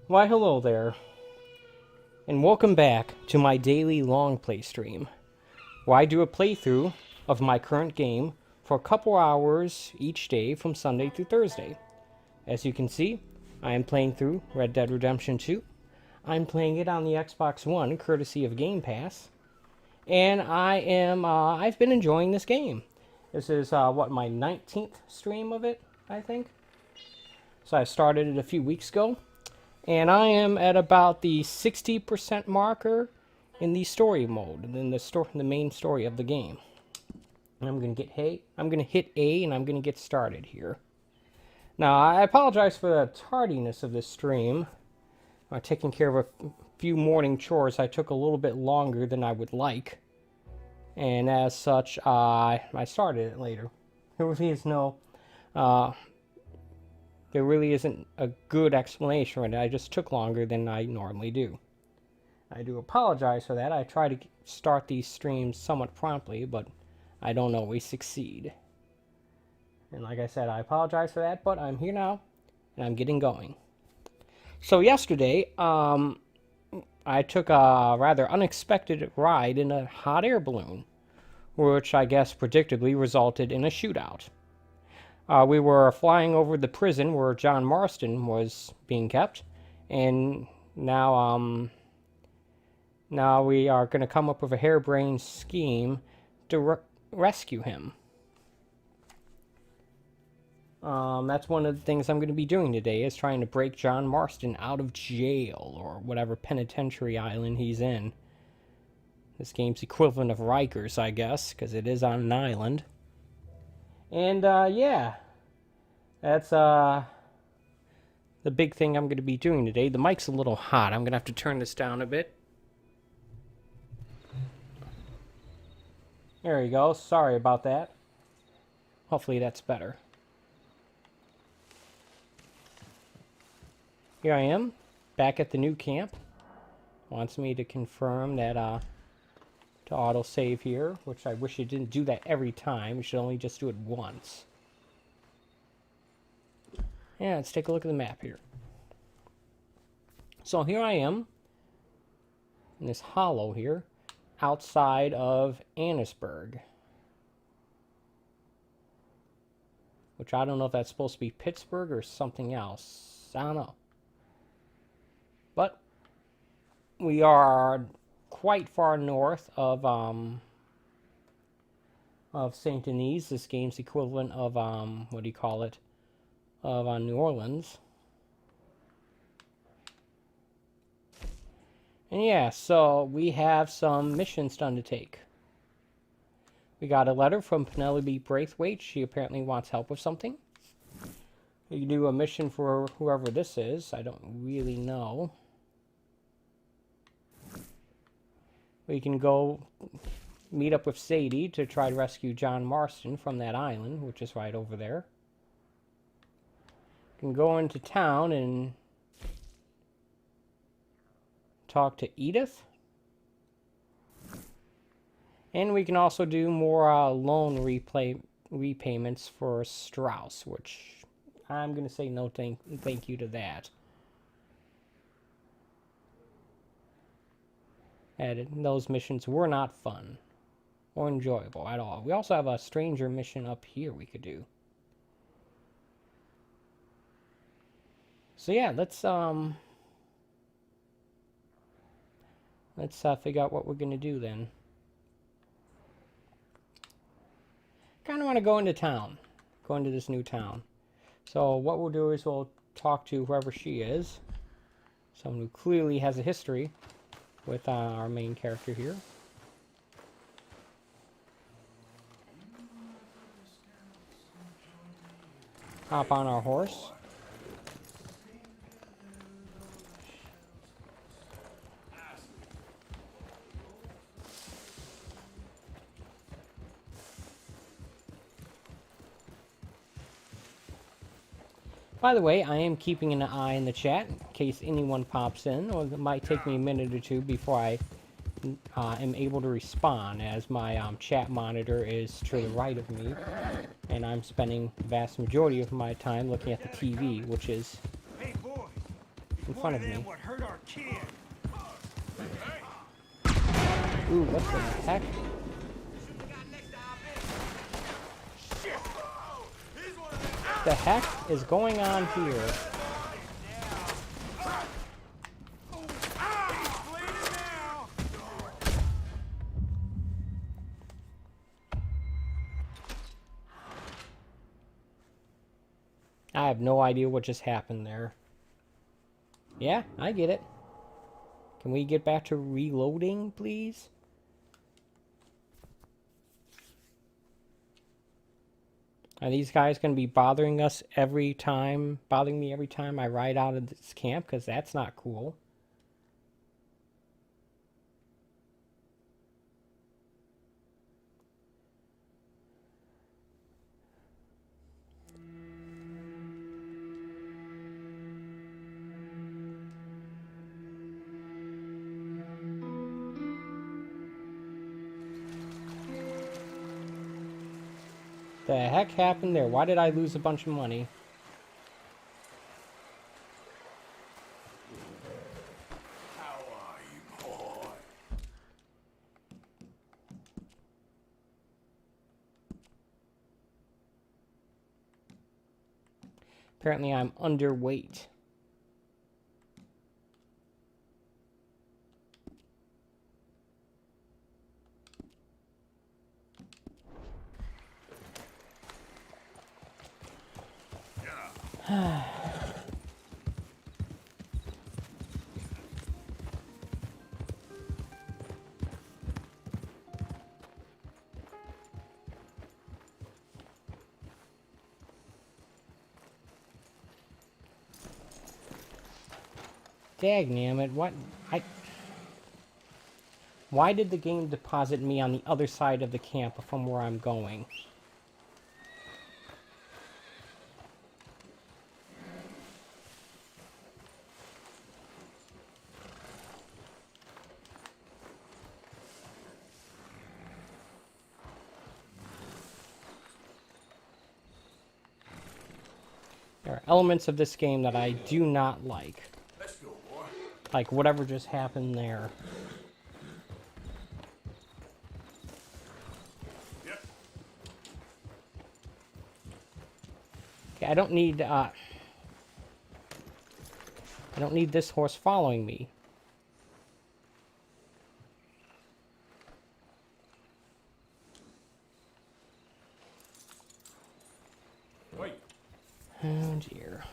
Why hello there, and welcome back to my daily LongPlay stream, where I do a playthrough of my current game for a couple hours each day from Sunday through Thursday. As you can see, I am playing through Red Dead Redemption 2. I'm playing it on the Xbox One, courtesy of Game Pass, and I've been enjoying this game. This is, my 19th stream of it, I think. So I started it a few weeks ago. And I am at about the 60% marker in the story mode, in the main story of the game. And I'm gonna hit A, and I'm gonna get started here. Now I apologize for the tardiness of this stream. Taking care of a few morning chores, I took a little bit longer than I would like, and as such, I started it later. There really is no. There really isn't a good explanation right now. I just took longer than I normally do. I do apologize for that. I try to start these streams somewhat promptly, but I don't always succeed. And like I said, I apologize for that, but I'm here now, and I'm getting going. So yesterday, I took a rather unexpected ride in a hot air balloon, which I guess predictably resulted in a shootout. We were flying over the prison where John Marston was being kept, and now we are going to come up with a harebrained scheme to rescue him. That's one of the things I'm going to be doing today, is trying to break John Marston out of jail, or whatever penitentiary island he's in. This game's equivalent of Rikers, I guess, because it is on an island. And, yeah. That's, the big thing I'm going to be doing today. The mic's a little hot. I'm going to have to turn this down a bit. There you go. Sorry about that. Hopefully that's better. Here I am, back at the new camp. Wants me to confirm that, to autosave here, which I wish it didn't do that every time. You should only just do it once. Yeah, let's take a look at the map here. So here I am, in this hollow here, outside of Annisburg. Which I don't know if that's supposed to be Pittsburgh or something else. I don't know. But we are quite far north of St. Denis. This game's equivalent of, what do you call it? Of New Orleans. And yeah, so we have some missions to undertake. We got a letter from Penelope Braithwaite. She apparently wants help with something. You do a mission for whoever this is. I don't really know. We can go meet up with Sadie to try to rescue John Marston from that island, which is right over there. Can go into town and talk to Edith. And we can also do more loan repayments for Strauss, which I'm going to say no thank you to that. And those missions were not fun or enjoyable at all. We also have a stranger mission up here we could do. So yeah, let's figure out what we're gonna do then. Kind of want to go into town, go into this new town. So what we'll do is we'll talk to whoever she is, someone who clearly has a history with our main character here. Hop on our horse. By the way, I am keeping an eye in the chat in case anyone pops in, or it might take me a minute or two before I am able to respond, as my chat monitor is to the right of me, and I'm spending the vast majority of my time looking at the TV, which is in front of me. What hurt our kid? Ooh, what the heck? What the heck is going on here? I have no idea what just happened there. Yeah, I get it. Can we get back to reloading, please? Are these guys going to be bothering me every time I ride out of this camp? Because that's not cool. The heck happened there? Why did I lose a bunch of money? How are you, boy? Apparently I'm underweight. Dagnammit, what? Why did the game deposit me on the other side of the camp from where I'm going? There are elements of this game that I do not like. Let's go, boy. Like whatever just happened there. Yep. Okay, I don't need this horse following me. Wait. Oh dear.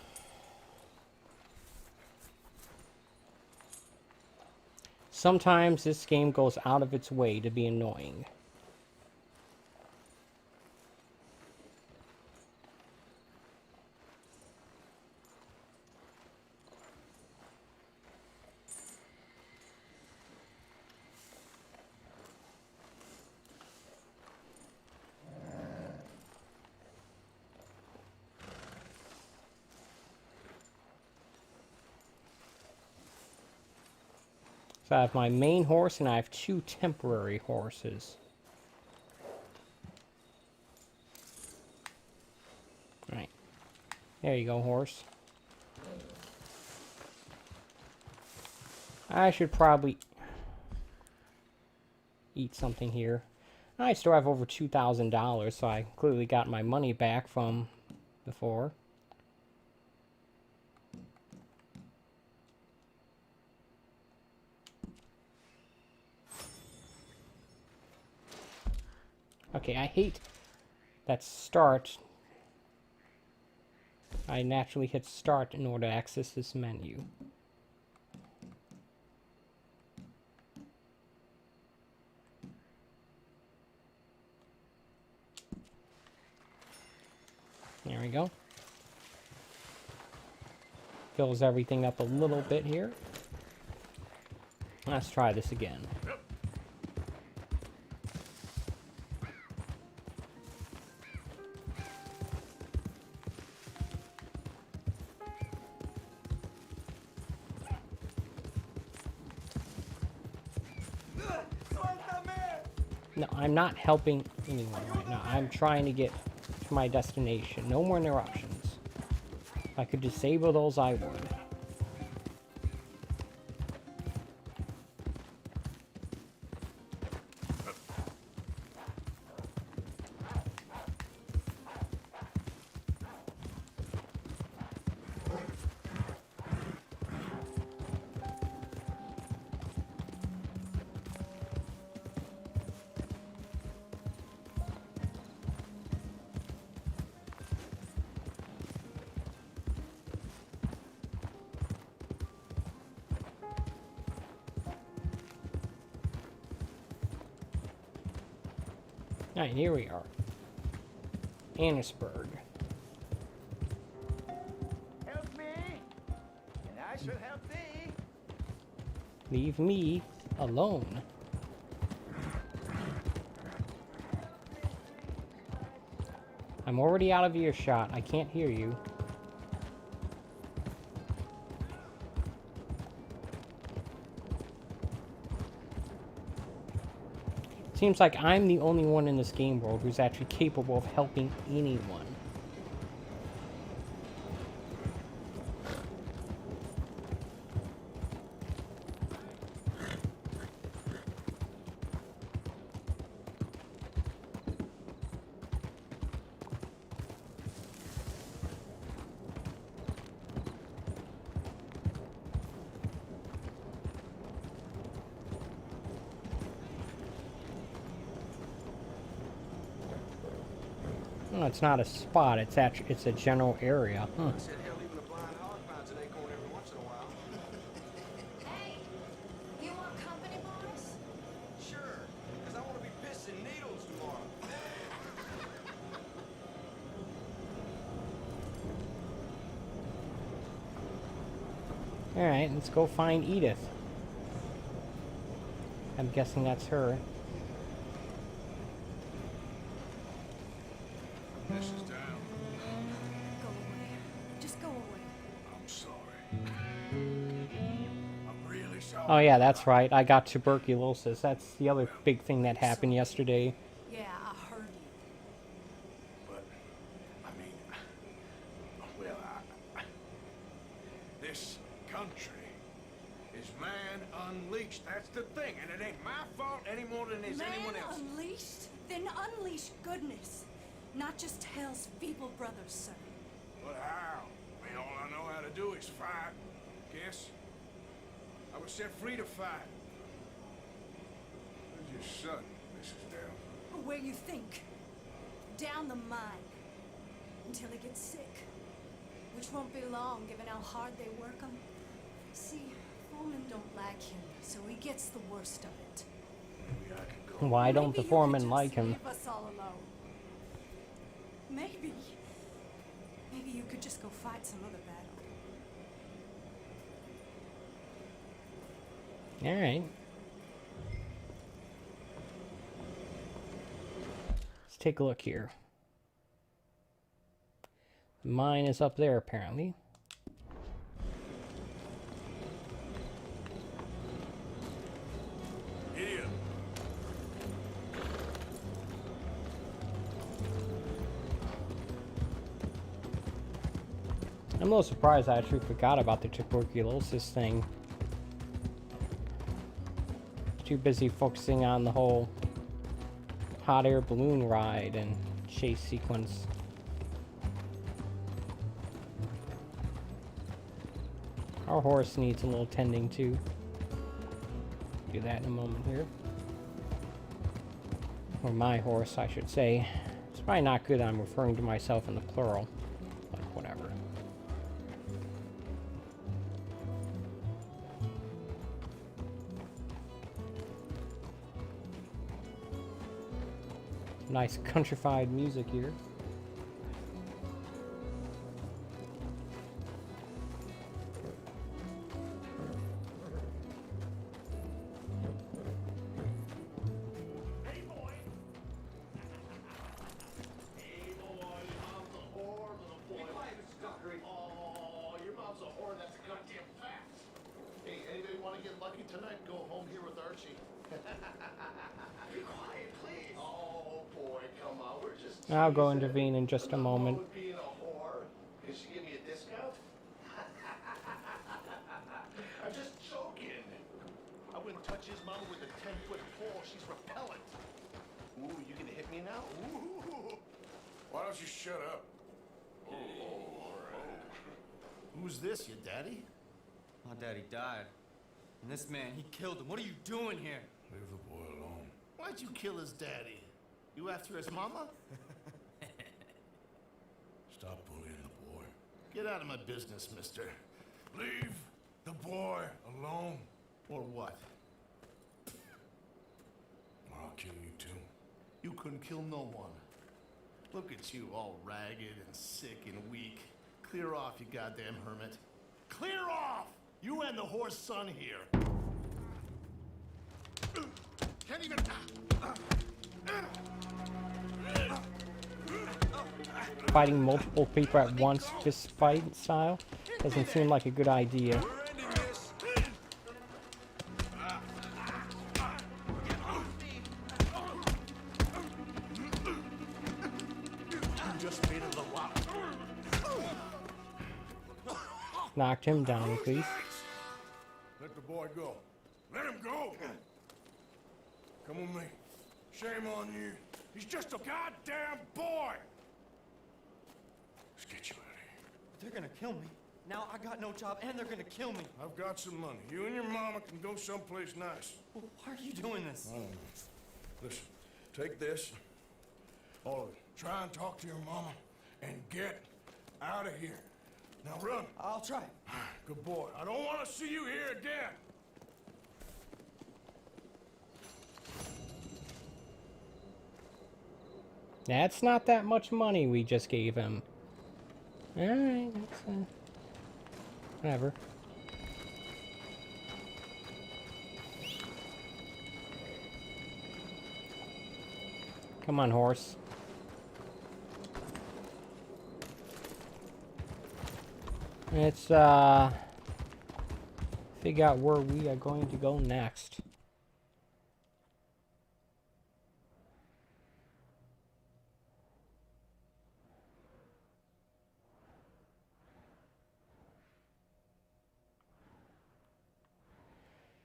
Sometimes this game goes out of its way to be annoying. So I have my main horse and I have 2 temporary horses. Alright. There you go, horse. I should probably eat something here. I still have over $2,000, so I clearly got my money back from before. Okay, I hate that start. I naturally hit start in order to access this menu. There we go. Fills everything up a little bit here. Let's try this again. Yep. No, I'm not helping anyone right now. I'm trying to get to my destination. No more interruptions. If I could disable those, I would. Alright, here we are. Annisburg. Help me, and I shall help thee. Leave me alone. I'm already out of earshot. I can't hear you. Seems like I'm the only one in this game world who's actually capable of helping anyone. No, it's not a spot. It's actually it's a general area. Huh. I said, hell, even a blind hog finds an acorn every once in a while. Hey, you want company, boss? Sure, because I want to be pissing needles tomorrow. Alright, let's go find Edith. I'm guessing that's her. This is down. Go away. Just go away. I'm sorry. I'm really sorry. Oh yeah, that's right. I got tuberculosis. That's the other big thing that happened yesterday. Yeah, I heard you. But, I mean, well, this country is man unleashed. That's the thing, and it ain't my fault any more than it's anyone Man else's. unleashed? Then unleash goodness. Not just hell's feeble brothers, sir. But how? I mean, all I know how to do is fight. Guess I was set free to fight. Where's your son, Mrs. Dell? Where you think? Down the mine. Until he gets sick. Which won't be long, given how hard they work him. See, foremen don't like him, so he gets the worst of it. Maybe I can go. Why don't Maybe the you foreman could like just him? leave us all alone. Maybe. Maybe you could just go fight some other battle. Alright. Let's take a look here. The mine is up there, apparently. Idiot. I'm a little surprised I actually forgot about the tuberculosis thing. Too busy focusing on the whole hot air balloon ride and chase sequence. Our horse needs a little tending too. Do that in a moment here. Or my horse, I should say. It's probably not good I'm referring to myself in the plural, but whatever. Nice countrified music here. Hey, boy. Hey, boy. Your mom's a whore, little boy. Be quiet, Mr. Dockery. Oh, your mom's a whore. That's a goddamn fact. Hey, anybody want to get lucky tonight? Go home here with Archie. Be quiet, please. Oh, boy. Come on. We're just. I'll go intervene in just a moment. Being a whore. Can she give me a discount? I'm just joking. I wouldn't touch his mama with a 10-foot pole. She's repellent. Ooh, you gonna hit me now? Ooh. Why don't you shut up? Who's this, your daddy? My daddy died. And this man, he killed him. What are you doing here? Leave the boy alone. Why'd you kill his daddy? You after his mama? Stop bullying the boy. Get out of my business, mister. Leave the boy alone, Or what? or I'll kill you too. You couldn't kill no one. Look at you, all ragged and sick and weak. Clear off, you goddamn hermit. Clear off! You and the horse son here. Can't even... Fighting multiple people at once, fist fight style, doesn't seem like a good idea. Just made it a lot. Knocked him down, please. Let the boy go. Let him go! Come with me. Shame on you. He's just a goddamn boy! Let's get you out of here. They're gonna kill me. Now I got no job and they're gonna kill me. I've got some money. You and your mama can go someplace nice. Well, why are you doing this? I don't know. Listen, take this. All of it. Try and talk to your mama and get out of here. Now run. I'll try. Good boy. I don't want to see you here again. That's not that much money we just gave him. Alright, that's whatever. Come on, horse. Let's figure out where we are going to go next.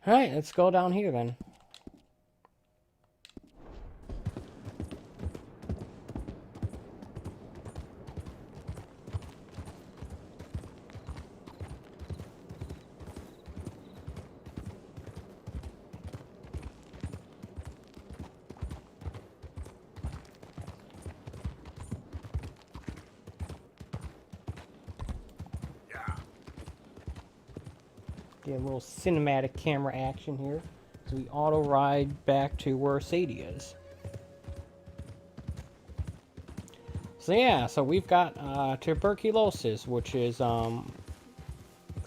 Alright, let's go down here then. Get a little cinematic camera action here as we auto ride back to where Sadie is. So yeah, so we've got tuberculosis, which is at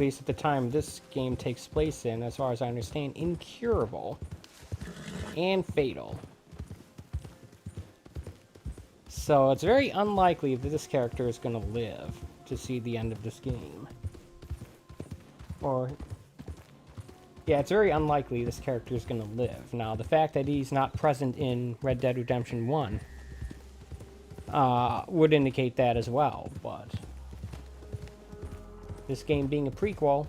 least at the time this game takes place in, as far as I understand, incurable and fatal. So it's very unlikely that this character is going to live to see the end of this game. Or yeah, it's very unlikely this character is going to live. Now, the fact that he's not present in Red Dead Redemption 1 would indicate that as well, but this game being a prequel,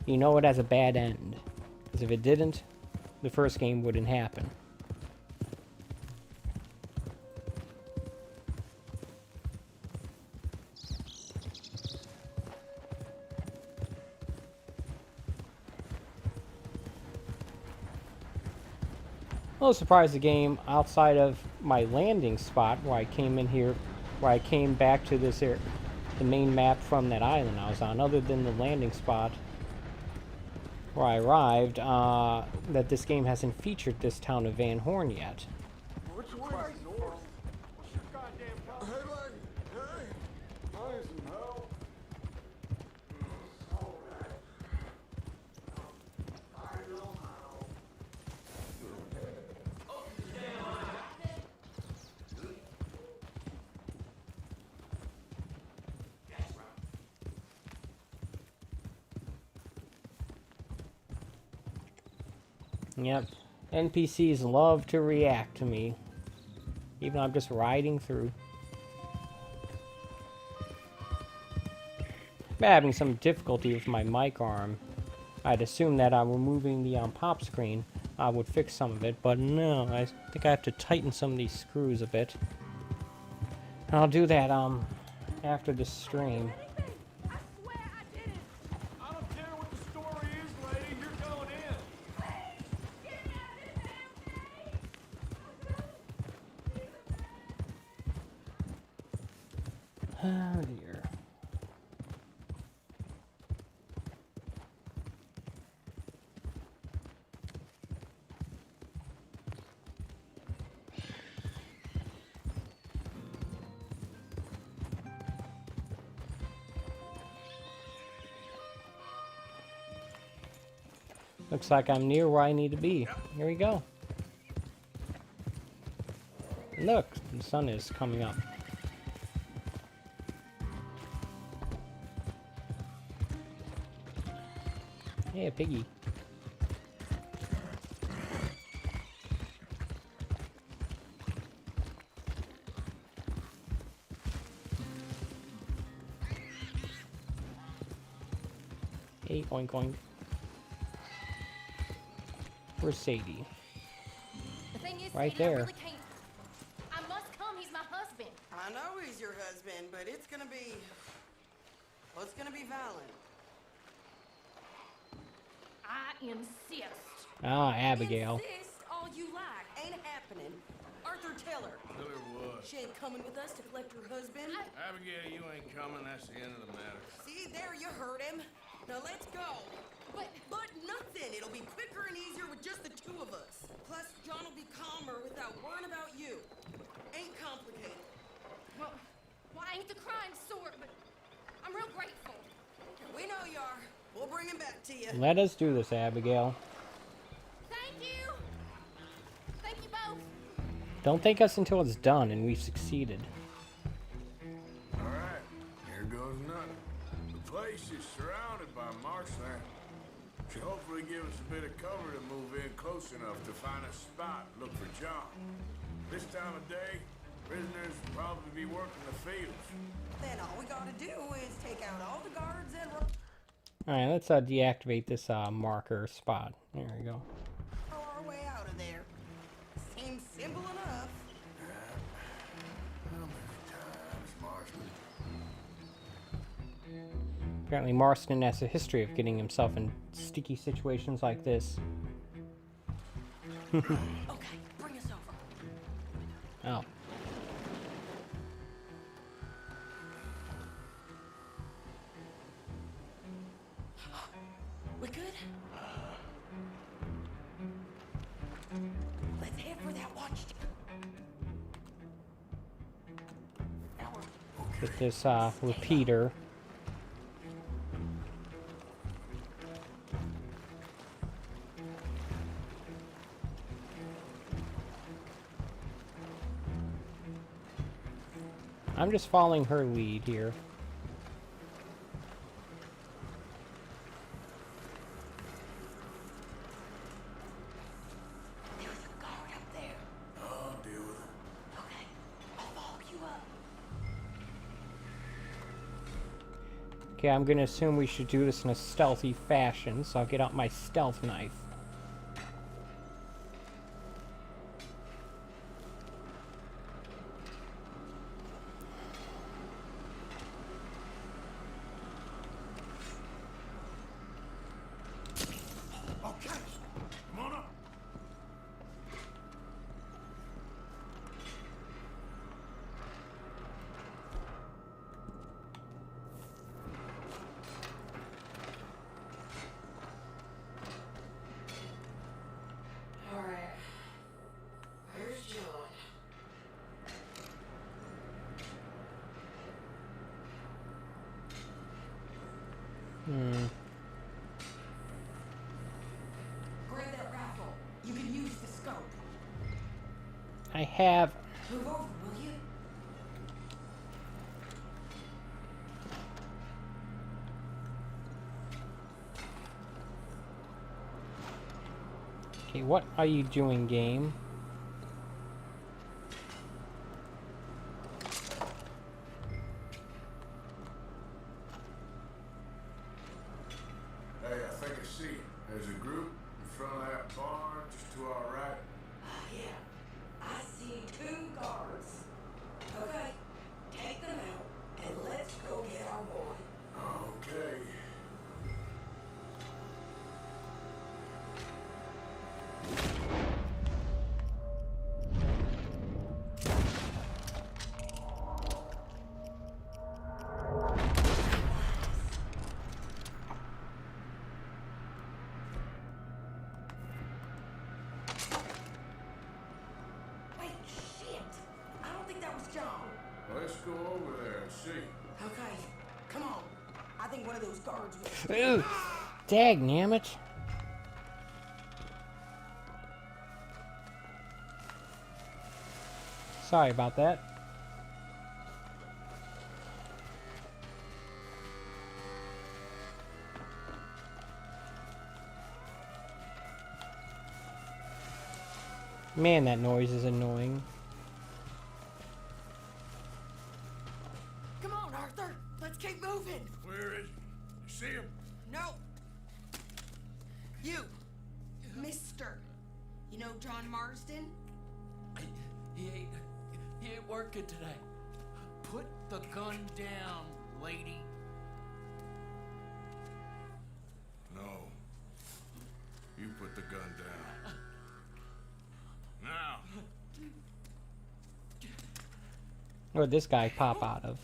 you know it has a bad end. Because if it didn't, the first game wouldn't happen. A little surprised the game, outside of my landing spot where I came in here, where I came back to this area, the main map from that island I was on, other than the landing spot where I arrived, that this game hasn't featured this town of Van Horn yet. Which way is north? What's your goddamn problem? Hey, lady. Hey. I need some help. Alright. I know how. Yep, NPCs love to react to me, even though I'm just riding through. I'm having some difficulty with my mic arm. I'd assume that removing the pop screen would fix some of it, but no, I think I have to tighten some of these screws a bit. I'll do that after the stream. I swear I didn't. I don't care what the story is, lady. You're going in. Oh dear. Looks like I'm near where I need to be. Here we go. Look, the sun is coming up. Hey, a piggy. Hey, oink oink. Where's Sadie? The thing is, Right Sadie, I there. really can't. I must come. He's my husband. I know he's your husband, but it's gonna be... Well, it's gonna be violent. I insist. Ah, Abigail. Insist all you like. Ain't happening. Arthur, tell her. Tell her what? She ain't coming with us to collect her husband. Abigail, you ain't coming. That's the end of the matter. See, there you heard him. Now let's go. But Nothing. It'll be quicker and easier with just the two of us. Plus, John will be calmer without worrying about you. Ain't complicated. well, I ain't the crying sort, but I'm real grateful. We know you are. We'll bring him back to you. Let us do this, Abigail. Thank you. Thank you both. Don't thank us until it's done and we've succeeded. All right, here goes nothing. The place is surrounded by marshland. Should hopefully give us a bit of cover to move in close enough to find a spot and look for John. This time of day, prisoners will probably be working the fields. Then all we gotta do is take out all the guards and... Alright, let's deactivate this marker spot. There we go. Throw our way out of there. Seems simple enough. How many times, Marston? Apparently Marston has a history of getting himself in sticky situations like this. Okay, bring us over. Oh. We good? Let's head for that watchtower. Get this repeater. I'm just following her lead here. There's a guard up there. I'll deal with it. Okay, I'll follow you up. Okay, I'm gonna assume we should do this in a stealthy fashion, so I'll get out my stealth knife. Okay, come on up. All right. Where's John? Grab that rifle. You can use the scope. I have... Move over, will you? Okay, what are you doing, game? Hey, I think I see it. There's a group in front of that barn just to our right. Yeah. I see 2 guards. Okay, take them out and let's go get our boy. Okay. Wait, shit! I don't think that was John. Let's go over there and see. Okay, come on. I think one of those guards was... Ooh, dagnammit. Sorry about that. Man, that noise is annoying. Come on, Arthur. Let's keep moving. Where is he? You see him? No. You, Mister. You know John Marsden? He ain't working today. Put the gun down, lady. No. You put the gun down. Now. Where'd this guy pop out of?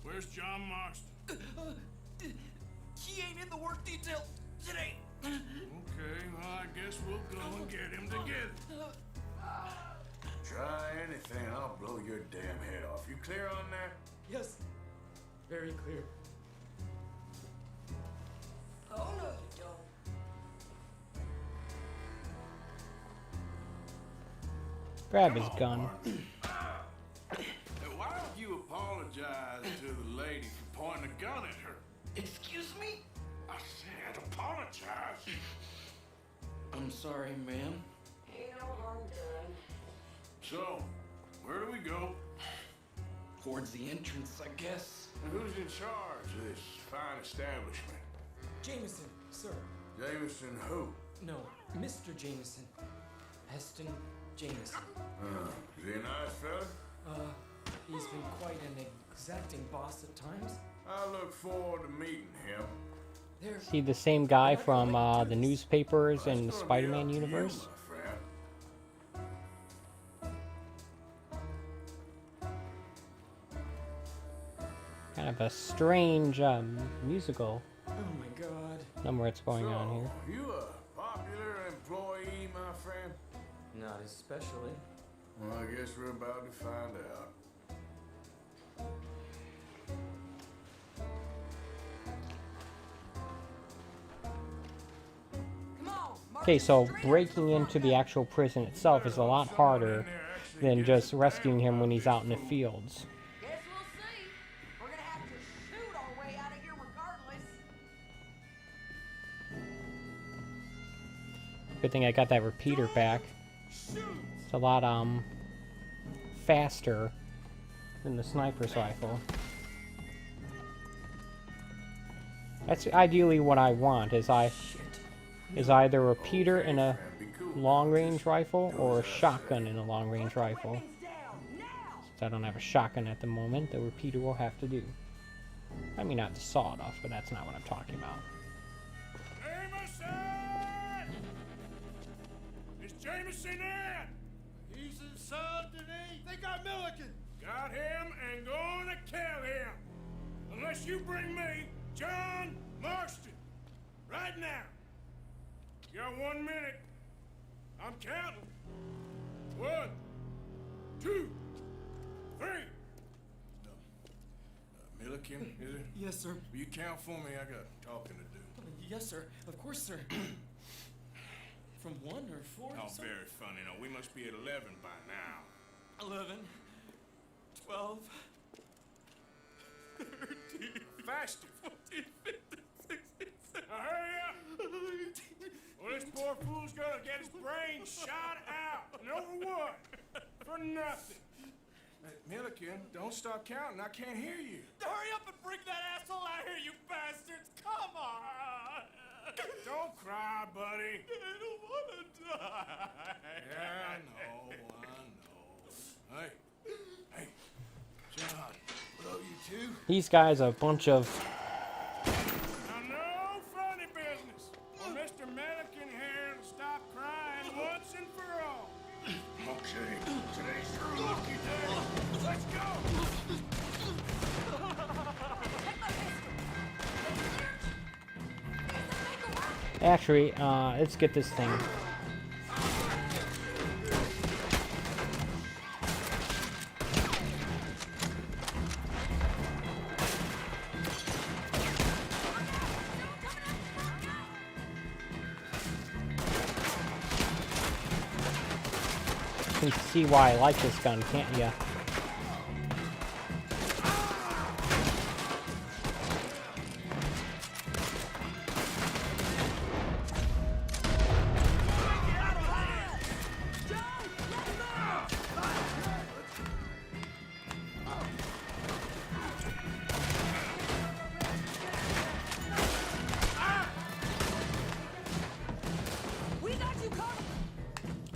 Where's John Marston? He ain't in the work detail today. Okay, well, I guess we'll go and get him together. Try anything, I'll blow your damn head off. You clear on that? Yes, very clear. Oh, no, you don't. Grab his gun. Why don't you apologize to the lady for pointing a gun at her? Excuse me? I said apologize. I'm sorry, ma'am. Ain't no harm done. So, where do we go? Towards the entrance, I guess. And who's in charge of this fine establishment? Jameson, sir. Jameson who? No, Mr. Jameson. Heston Jameson. Is he a nice fella? He's been quite an exacting boss at times. I look forward to meeting him. There. See the same guy from the newspapers in the Spider-Man universe? Kind of a strange musical Oh my god. number that's going on here. You a popular employee, my friend? Not especially. Well, I guess we're about to find out. Come on, Okay, so breaking into the actual prison itself is a lot harder than just rescuing him when he's out in the fields. Guess we'll see. We're gonna have to shoot our way out of here regardless. Good thing I got that repeater back. It's a lot faster than the sniper's rifle. That's ideally what I want, is either a repeater in a long-range rifle or a shotgun in a long-range rifle. Since I don't have a shotgun at the moment, the repeater will have to do. I mean, not the sawed-off, but that's not what I'm talking about. Jameson! Is Jameson in? He's inside today. They got Milliken. Got him and gonna kill him. Unless you bring me John Marston. Right now. You got 1 minute. I'm counting. 1, 2, 3. Milliken, is it? Yes, sir. Will you count for me? I got talking to do. Yes, sir. Of course, sir. From 1 or 4? Oh, very funny. No, we must be at 11 by now. 11, 12, 13, Faster. 14, 15, 16, 17. Now hurry up. Well, this poor fool's gonna get his brains shot out. And over what? For nothing. Milliken, don't stop counting. I can't hear you. Hurry up and bring that asshole out here, you bastards! Come on! Don't cry, buddy. I don't want to die. Yeah, I know. Hey, John, love you too. These guys are a bunch of... Now, no funny business. Well, Mr. Milliken here to stop crying once and for all. Okay, today's your lucky day. Let's go. Actually, let's get this thing. can see why I like this gun, can't ya?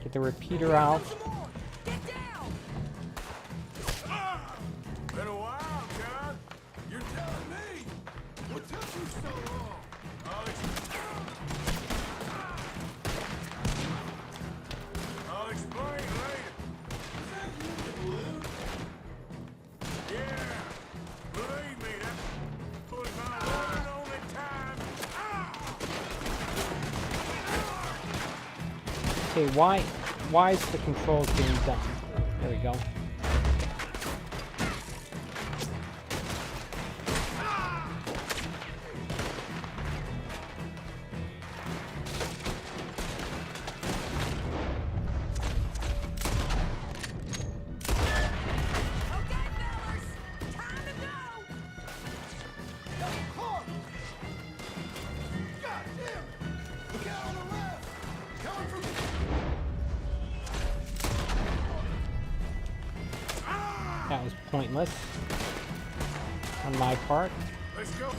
Get the repeater out. Been a while, John. You're telling me. What took you so long? I'll explain later. Yeah, believe me, that was my one and only time. Okay, why is the controls being done? There we go. That was pointless on my part. Let's go.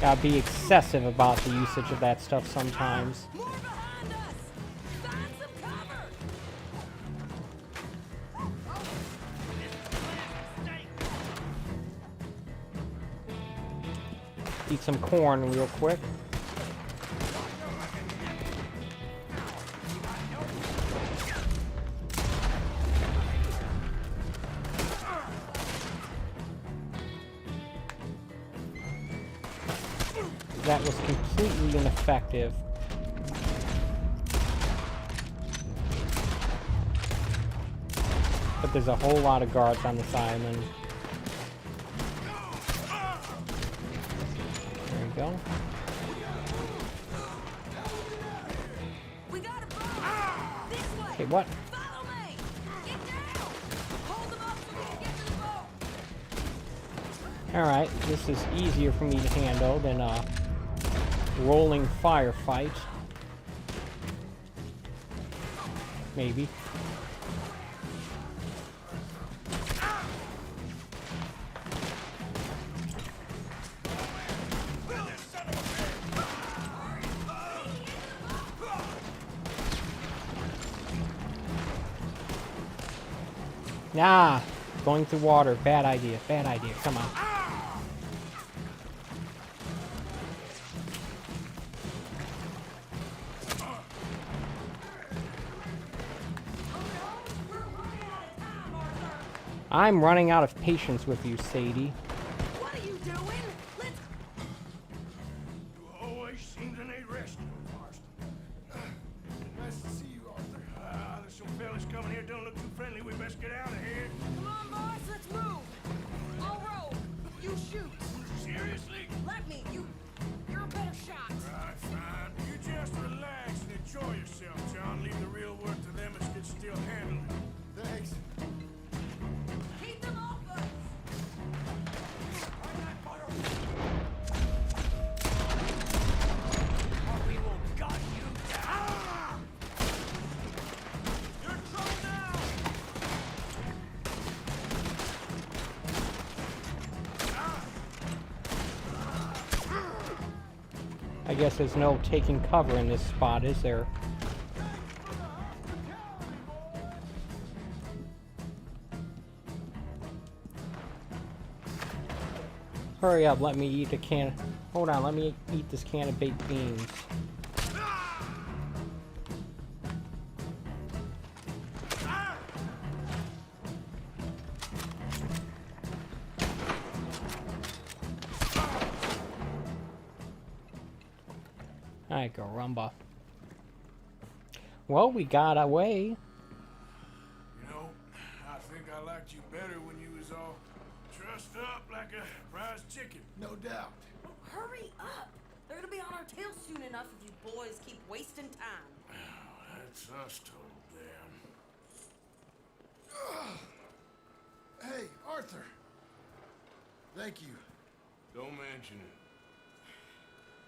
Gotta be excessive about the usage of that stuff sometimes. More behind us! Find some cover! Eat some corn real quick. That was completely ineffective. But there's a whole lot of guards on this island. There we go. We got a boat! This way! Okay, what? Follow me! Get down! Hold them up so we can get to the boat! Alright, this is easier for me to handle than a rolling firefight. Maybe. Nah, going through water, bad idea, come on. I'm running out of patience with you, Sadie. What are you doing? Let's... You always seem to need rescue, Marston. Nice to see you, Arthur. There's some fellas coming here. Don't look too friendly. We best get out of here. Come on, boys, let's move! I'll roll. You shoot. Seriously? Let me. You're a better shot. Right, fine. You just relax and enjoy yourself, John. Leave the real work to them and get still handling it. Thanks. Keep them off us! We will gun you down. You're in trouble now! I guess there's no taking cover in this spot, is there? Hurry up, let me eat a can. Hold on, let me eat this can of baked beans. Alright, go Rumba. Well, we got away. You know, I think I liked you better when you was all trussed up like a prize chicken. No doubt. Hurry up! They're gonna be on our tails soon enough if you boys keep wasting time. That's us told them. Hey, Arthur. Thank you. Don't mention it.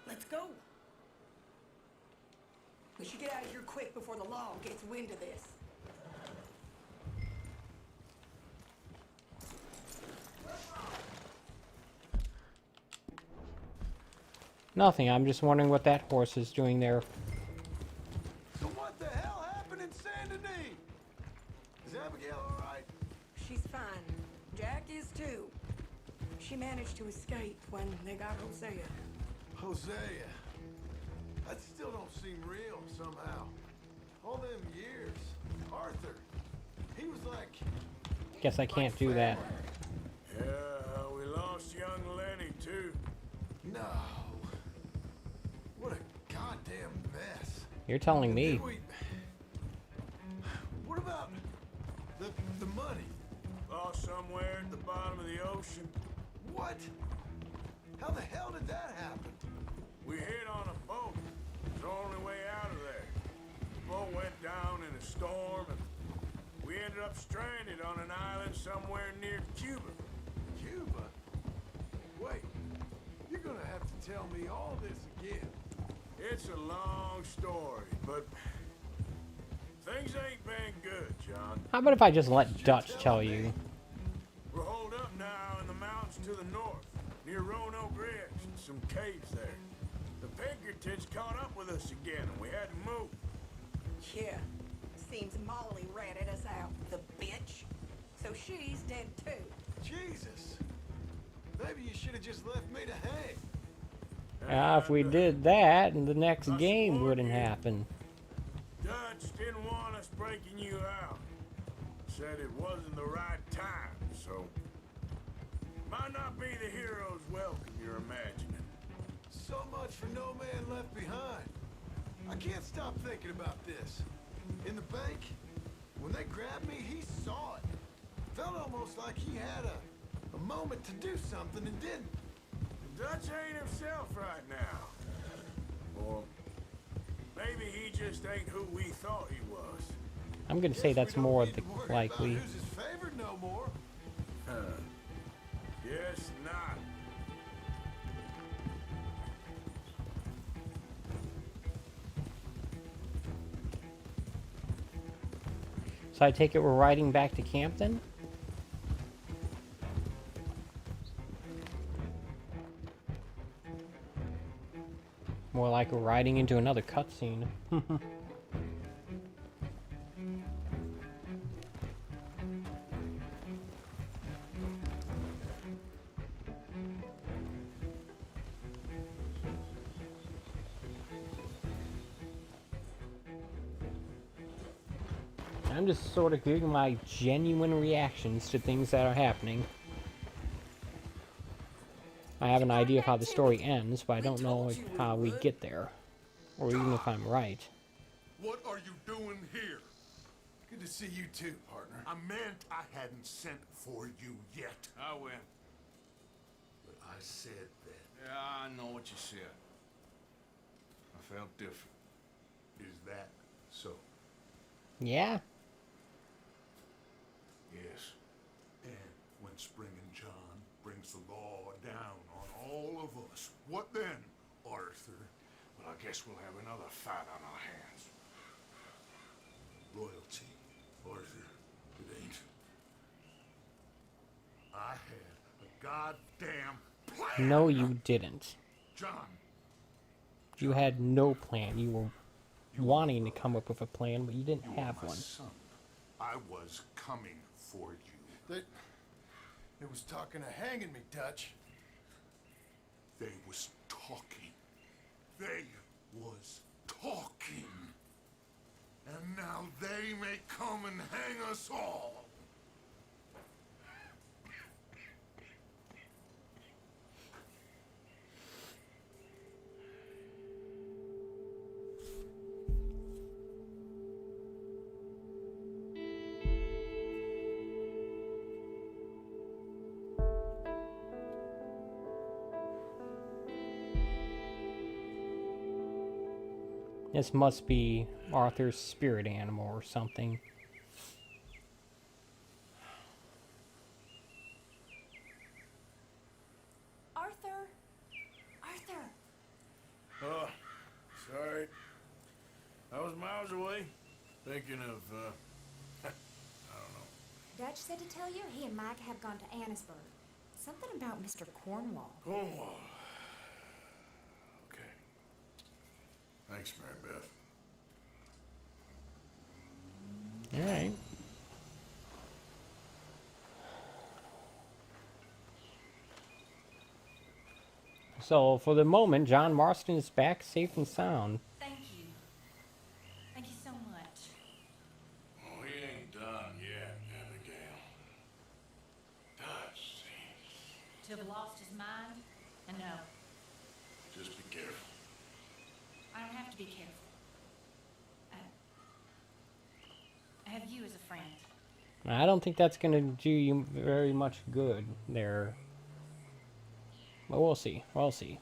Let's go. We should get out of here quick before the law gets wind of this. Nothing. I'm just wondering what that horse is doing there. So what the hell happened in Saint Denis? Is Abigail all right? She's fine. Jack is too. She managed to escape when they got Hosea. Hosea. That still don't seem real somehow. All them years. Arthur. He was like... Guess I can't do that. Yeah, we lost young Lenny, too. No. What a goddamn mess. You're telling me. Did we... What about the money? Lost somewhere at the bottom of the ocean. What? How the hell did that happen? We hit on a boat. It was the only way out of there. The boat went down in a storm, and we ended up stranded on an island somewhere near Cuba. Cuba? Wait, you're gonna have to tell me all this again. It's a long story, but things ain't been good, John. How about if I just let Dutch tell you? We're holed up now in the mountains to the north, near Roanoke Ridge, and some caves there. The Pinkertons caught up with us again, and we had to move. Yeah. Seems Molly ratted us out, the bitch. So she's dead too. Jesus. Maybe you should have just left me to hang. If we did that, the next I game swore wouldn't you. happen. Dutch didn't want us breaking you out. Said it wasn't the right time, so... Might not be the hero's welcome you're imagining. So much for no man left behind. I can't stop thinking about this. In the bank, when they grabbed me, he saw it. Felt almost like he had a moment to do something and didn't. Dutch ain't himself right now. Or maybe he just ain't who we thought he was. I'm gonna say that's more the likely. Who's his favorite no more? Guess not. So I take it we're riding back to camp then? More like we're riding into another cutscene. I'm just sort of giving my genuine reactions to things that are happening. I have an idea of how the story ends, but I don't know how we get there. Or even if I'm right. What are you doing here? Good to see you too, partner. I meant I hadn't sent for you yet. I win. But I said that. Yeah, I know what you said. I felt different. Is that so? Yeah. Yes. And when Spring and John brings the law down on all of us, what then, Arthur? Well, I guess we'll have another fight on our hands. Royalty, Arthur. It ain't. I had a goddamn plan. No, you didn't. John. You had no plan. You were wanting to come up with a plan, but you didn't have one. Son, I was coming for you. It was talking of hanging me, Dutch. They was talking. They was talking. And now they may come and hang us all. This must be Arthur's spirit animal or something. Arthur? Arthur! Oh, sorry. I was miles away, thinking of, I don't know. Dutch said to tell you he and Mike have gone to Annisburg. Something about Mr. Cornwall. Cornwall. Okay. Thanks, Mary Beth. Alright. So, for the moment, John Marston is back safe and sound. Thank you. Thank you so much. Oh, he ain't done yet, Abigail. Dutch, To have lost his mind? I know. just be careful. I don't have to be careful. I have you as a friend. I don't think that's going to do you very much good there. But we'll see. We'll see.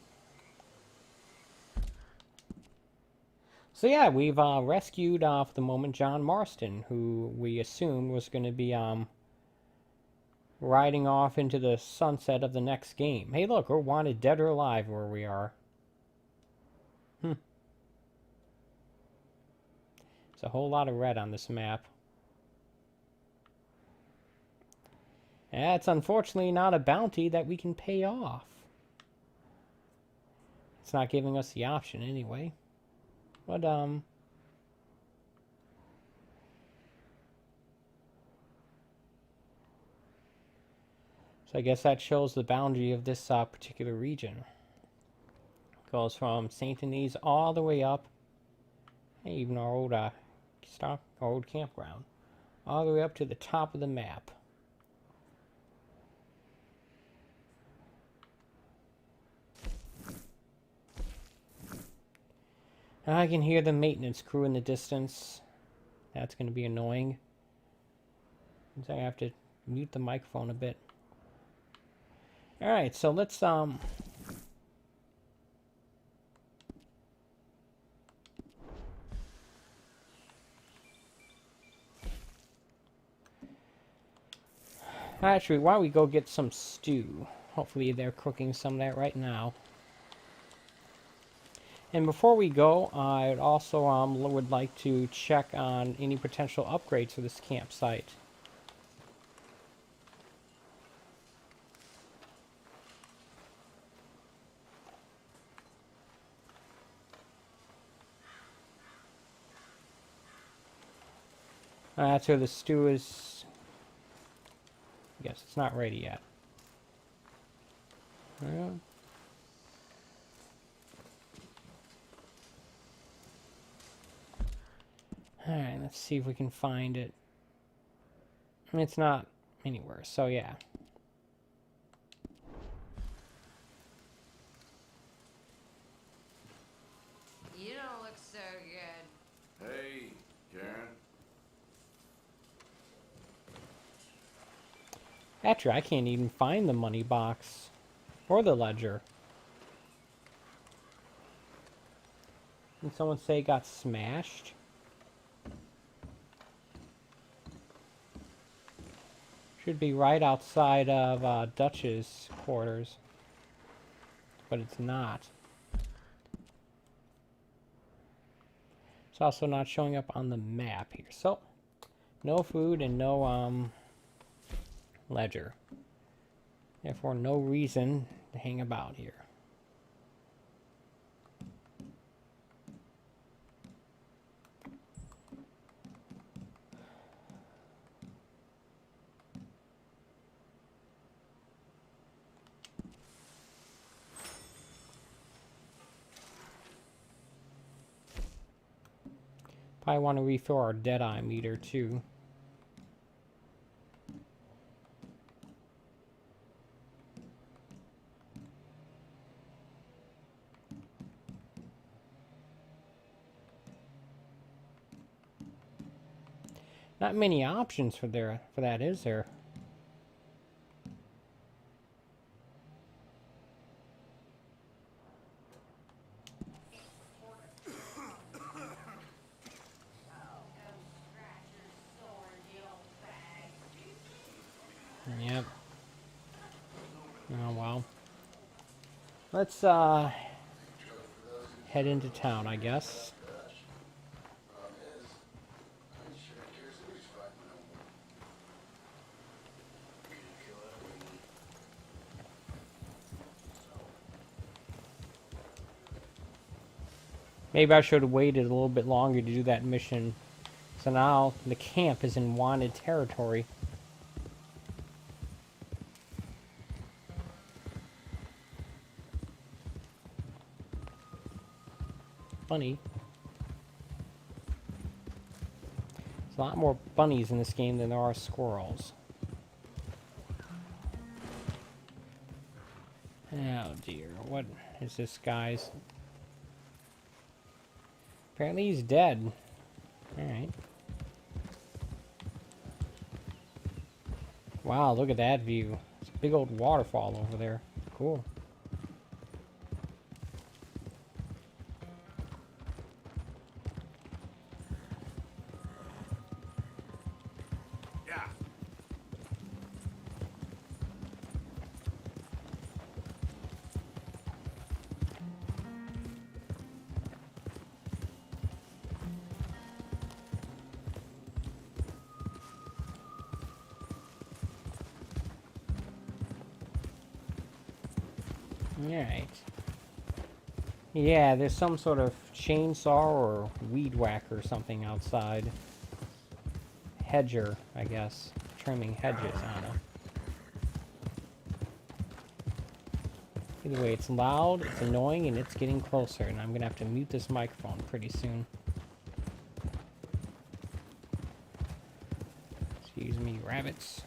So yeah, we've rescued, for the moment, John Marston, who we assumed was going to be riding off into the sunset of the next game. Hey, look, we're wanted dead or alive where we are. There's a whole lot of red on this map. That's unfortunately not a bounty that we can pay off. It's not giving us the option anyway. But, so I guess that shows the boundary of this particular region. It goes from St. Denis all the way up, and even our old old campground, all the way up to the top of the map. I can hear the maintenance crew in the distance. That's going to be annoying. So I have to mute the microphone a bit. Alright, so let's actually, why don't we go get some stew? Hopefully they're cooking some of that right now. And before we go, I also would like to check on any potential upgrades for this campsite. That's where the stew is. I guess it's not ready yet. Yeah. Alright, let's see if we can find it. I mean, it's not anywhere, so yeah. You don't look so good. Hey, Karen. Actually, I can't even find the money box or the ledger. Did someone say it got smashed? Should be right outside of Dutch's quarters. But it's not. It's also not showing up on the map here. So, no food and no ledger. Therefore, no reason to hang about here. Probably want to refill our Deadeye meter too. Not many options for that, is there? Let's head into town, I guess. Maybe I should have waited a little bit longer to do that mission. So now the camp is in wanted territory. Bunny. There's a lot more bunnies in this game than there are squirrels. Oh dear, what is this guy's? Apparently he's dead. Alright. Wow, look at that view. It's a big old waterfall over there. Cool. Yeah. Alright. Yeah, there's some sort of chainsaw or weed whacker or something outside. Hedger, I guess. Trimming hedges, I don't know. Anyway, it's loud, it's annoying, and it's getting closer, and I'm gonna have to mute this microphone pretty soon. Excuse me, rabbits.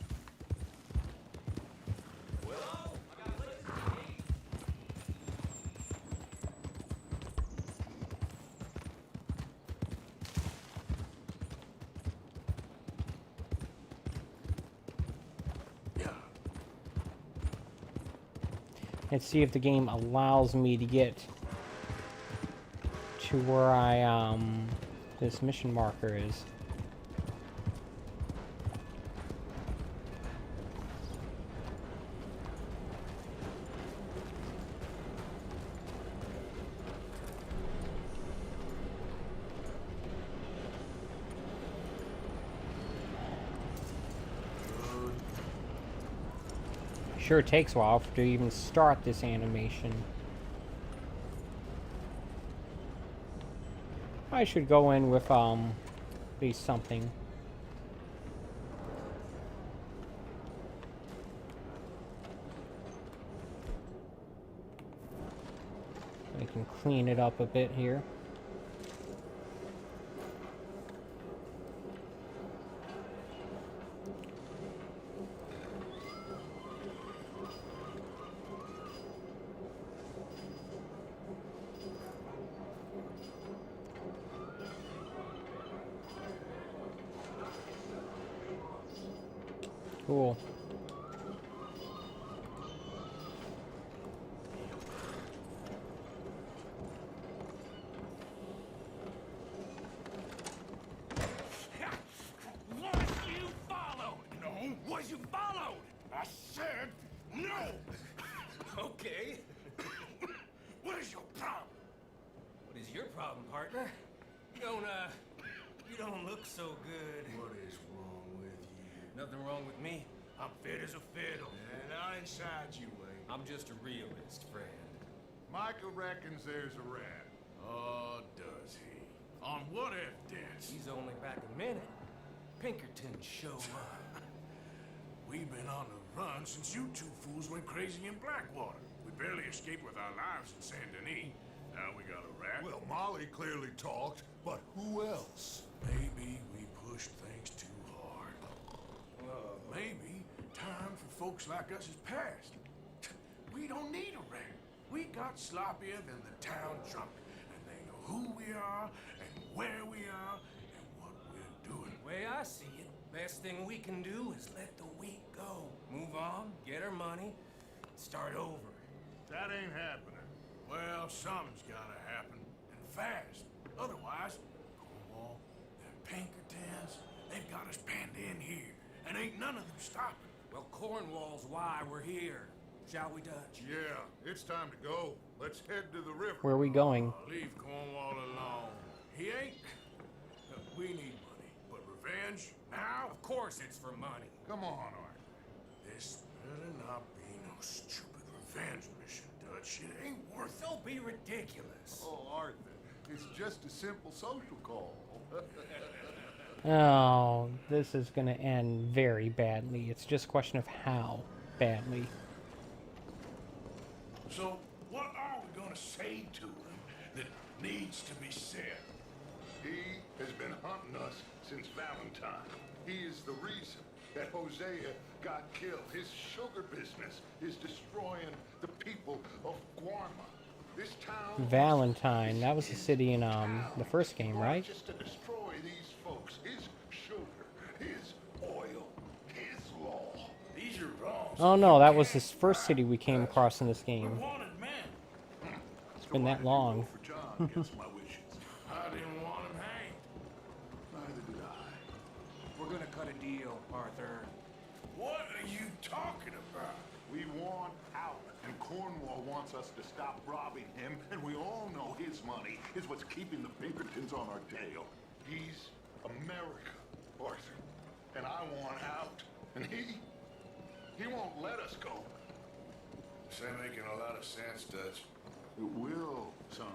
Let's see if the game allows me to get to where this mission marker is. Sure takes a while to even start this animation. I should go in with at least something. I can clean it up a bit here. Cool. Was you followed? No. Was you followed? I said no. Okay. What is your problem? What is your problem, partner? You don't look so good. What is wrong with you? Nothing wrong with me. I'm fit as a fiddle. And I inside you, ain't. I'm just a realist, friend. Micah reckons there's a rat. Oh, does he? On what evidence? He's only back a minute. Pinkerton showed up. We've been on the run since you two fools went crazy in Blackwater. We barely escaped with our lives in Saint Denis. Now we got a rat. Well, Molly clearly talked, but who else? Maybe we pushed things too hard. Maybe time for folks like us is past. We don't need a rat. We got sloppier than the town drunk, and they know who we are, and where we are, and what we're doing. Way I see it, best thing we can do is let the week go. Move on, get our money, start over. That ain't happening. Well, something's gotta happen, and fast. Otherwise, Cornwall, them Pinkertons, they've got us penned in here, and ain't none of them stopping. Well, Cornwall's why we're here. Shall we, Dutch? Yeah, It's time to go. Let's head to the river. Where are we going? Leave Cornwall alone. He ain't... We need money, but revenge? Now? Of course it's for money. Come on, Arthur. This better not be no stupid revenge mission, Dutch. It ain't worth it. Don't be ridiculous. Oh, Arthur, it's just a simple social call. Oh, this is gonna end very badly. It's just a question of how badly. So, what are we gonna say to him that needs to be said? He has been hunting us since Valentine. He is the reason that Hosea got killed. His sugar business is destroying the people of Guarma. This town... Valentine, that was the city in the first game, right? Just to destroy these folks. His sugar, his oil, his law. These are wrong. Oh no, that was the first city we came across in this game. Wanted man. It's been that long. For John against my wishes. I didn't want him hanged. Neither did I. We're gonna cut a deal, Arthur. What are you talking about? We want out, and Cornwall wants us to stop robbing him, and we all know his money is what's keeping the Pinkertons on our tail. He's America, Arthur, and I want out, and he won't let us go. This ain't making a lot of sense, Dutch. It will, son.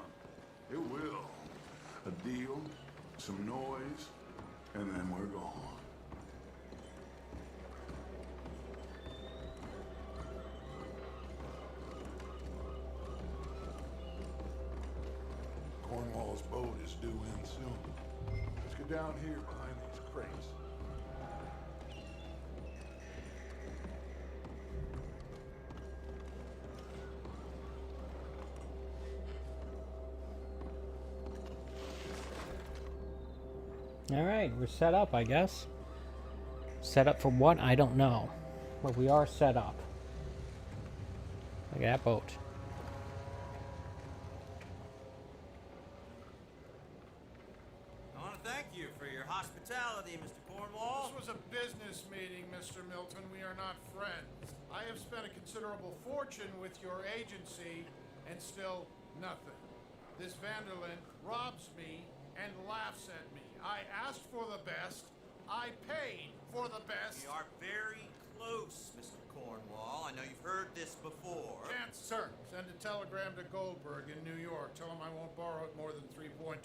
It will. A deal, some noise, and then we're gone. Cornwall's boat is due in soon. Let's get down here behind these crates. Alright, we're set up, I guess. Set up for what? I don't know. But we are set up. Look at that boat. I want to thank you for your hospitality, Mr. Cornwall. This was a business meeting, Mr. Milton. We are not friends. I have spent a considerable fortune with your agency, and still nothing. This Vanderlyn robs me and laughs at me. I asked for the best. I paid for the best. We are very close, Mr. Cornwall. I know you've heard this before. Can't, sir. Send a telegram to Goldberg in New York. Tell him I won't borrow it more than 3.2%.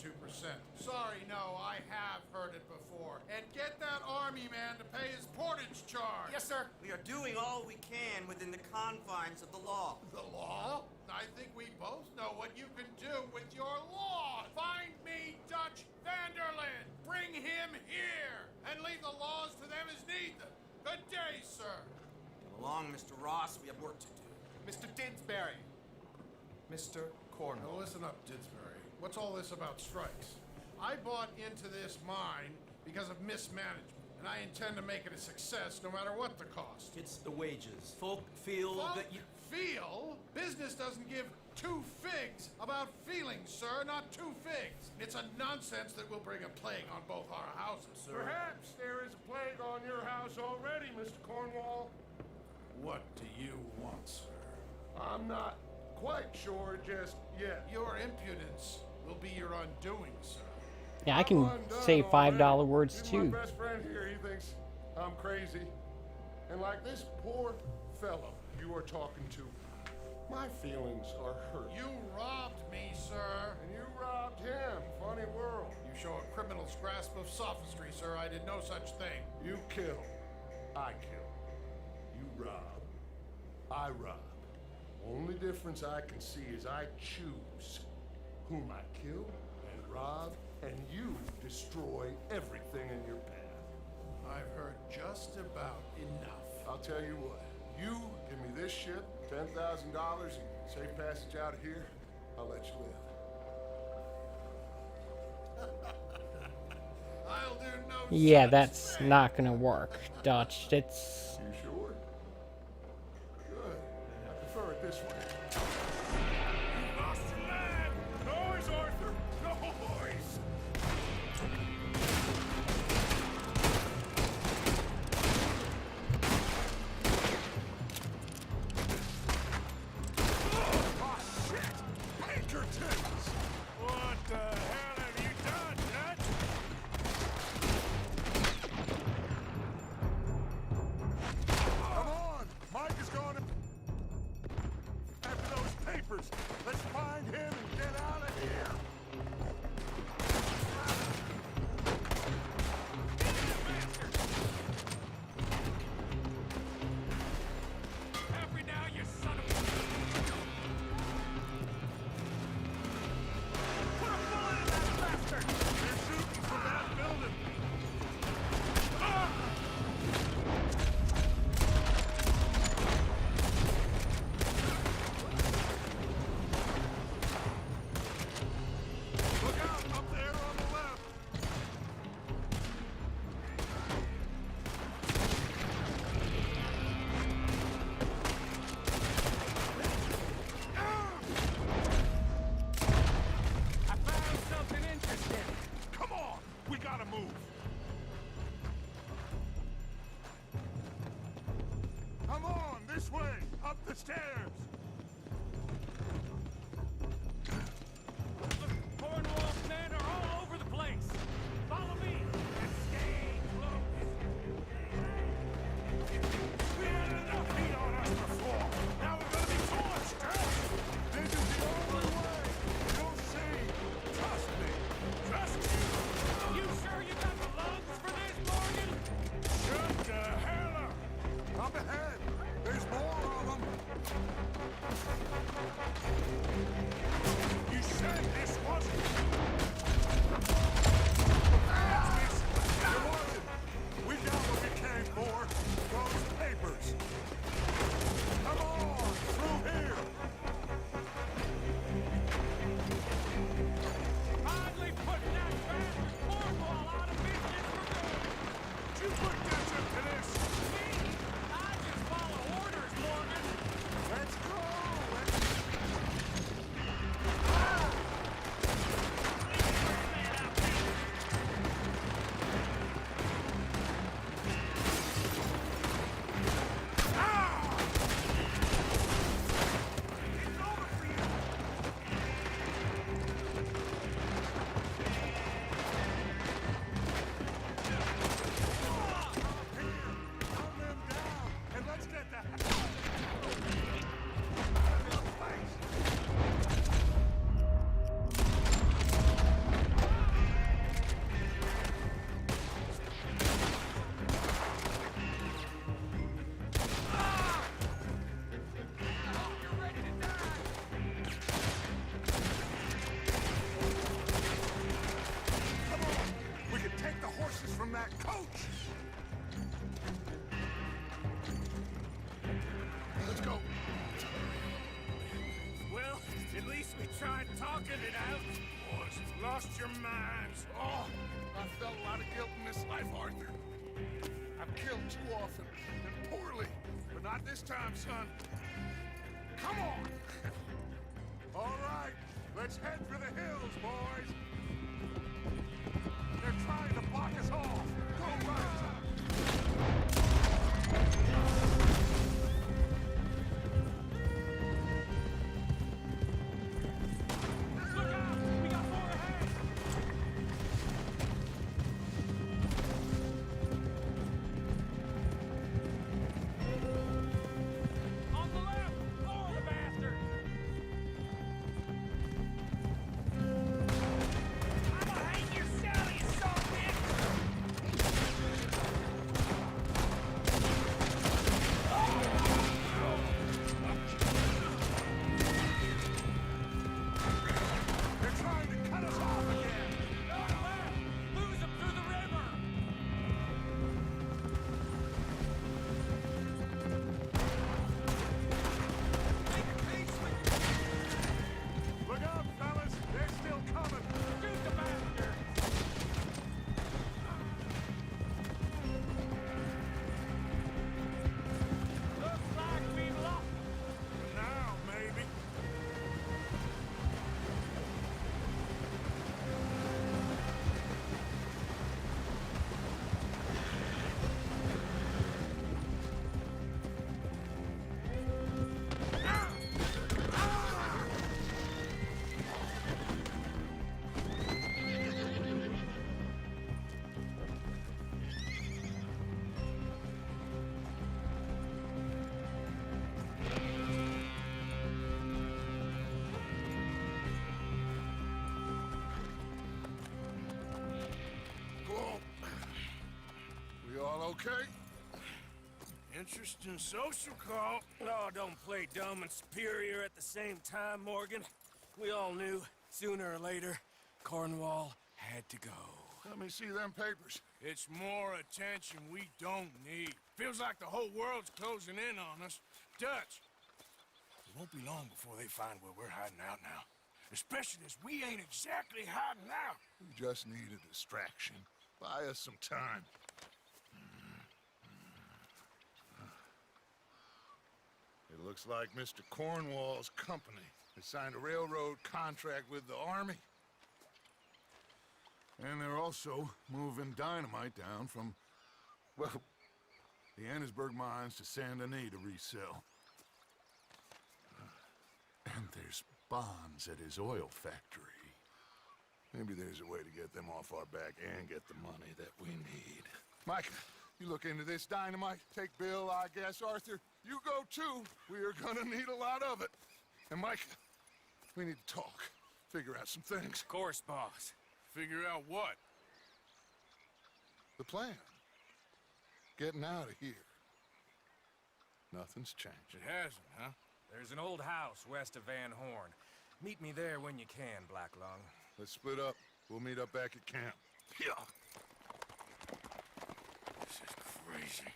Sorry, no, I have heard it before. And get that army man to pay his portage charge. Yes, sir. We are doing all we can within the confines of the law. The law? I think we both know what you can do with your law. Find me Dutch Vanderlyn. Bring him here. And leave the laws to them as need them. Good day, sir. Come along, Mr. Ross. We have work to do. Mr. Didsbury. Mr. Cornwall. Now listen up, Didsbury. What's all this about strikes? I bought into this mine because of mismanagement. And I intend to make it a success no matter what the cost. It's the wages. Folk feel that you... Feel? Business doesn't give two figs about feelings, sir, not two figs. It's a nonsense that will bring a plague on both our houses, sir. Perhaps there is a plague on your house already, Mr. Cornwall. What do you want, sir? I'm not quite sure just yet. Your impudence will be your undoing, sir. Yeah, I can say $5 words He's too. my best friend here. He thinks I'm crazy. And like this poor fellow you are talking to, my feelings are hurt. You robbed me, sir. And you robbed him. Funny world. You show a criminal's grasp of sophistry, sir. I did no such thing. You kill. I kill. You rob. I rob. Only difference I can see is I choose whom I kill and rob, and you destroy everything in your path. I've heard just about enough. I'll tell you what. You give me this ship, $10,000, and safe passage out of here, I'll let you live. I'll do no Yeah, such that's thing. not gonna work, Dutch. It's... You sure? Good. I prefer it this way. You lost your man! Noise, Arthur! Noise! At least we tried talking it out. Boys, lost your minds. Oh, I felt a lot of guilt in this life, Arthur. I've killed too often, and poorly. But not this time, son. Come on! All right, let's head for the hills, boys. They're trying to block us off. Go right. Okay? Interesting social call. Oh, don't play dumb and superior at the same time, Morgan. We all knew, sooner or later, Cornwall had to go. Let me see them papers. It's more attention we don't need. Feels like the whole world's closing in on us. Dutch, it won't be long before they find where we're hiding out now. Especially as we ain't exactly hiding out. We just need a distraction. Buy us some time. It looks like Mr. Cornwall's company has signed a railroad contract with the army. And they're also moving dynamite down from, well, the Annesburg mines to Saint Denis to resell. And there's bonds at his oil factory. Maybe there's a way to get them off our back and get the money that we need. Mike, you look into this dynamite. Take Bill, I guess. Arthur, you go too. We are gonna need a lot of it. And Mike, we need to talk. Figure out some things. Of course, boss. Figure out what? The plan. Getting out of here. Nothing's changed. It hasn't, huh? There's an old house west of Van Horn. Meet me there when you can, Blacklung. Let's split up. We'll meet up back at camp. Yeah. This is crazy.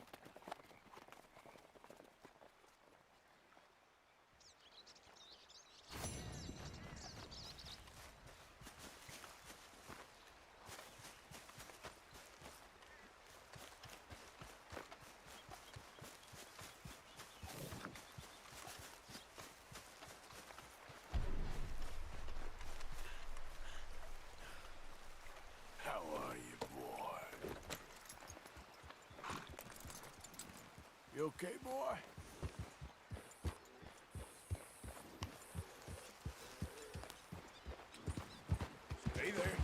How are you, boy? You okay, boy? Stay there.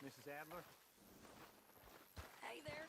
Mrs. Adler? Hey there.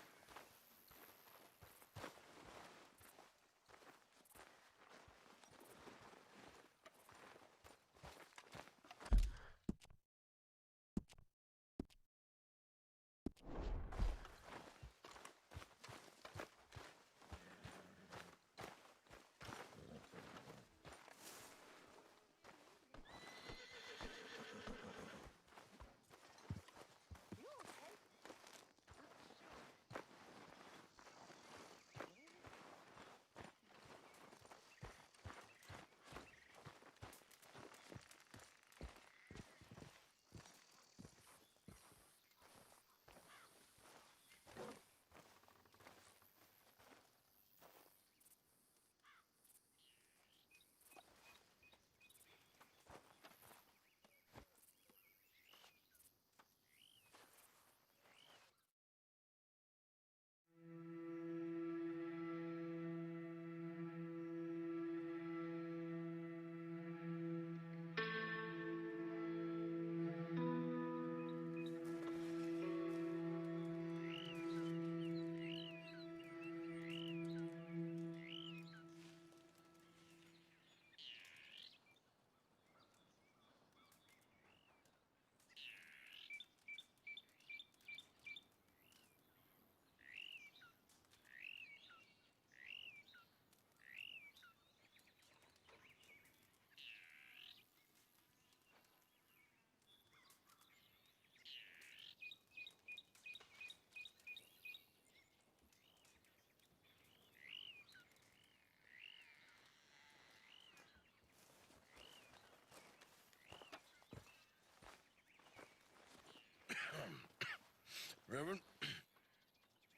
Reverend?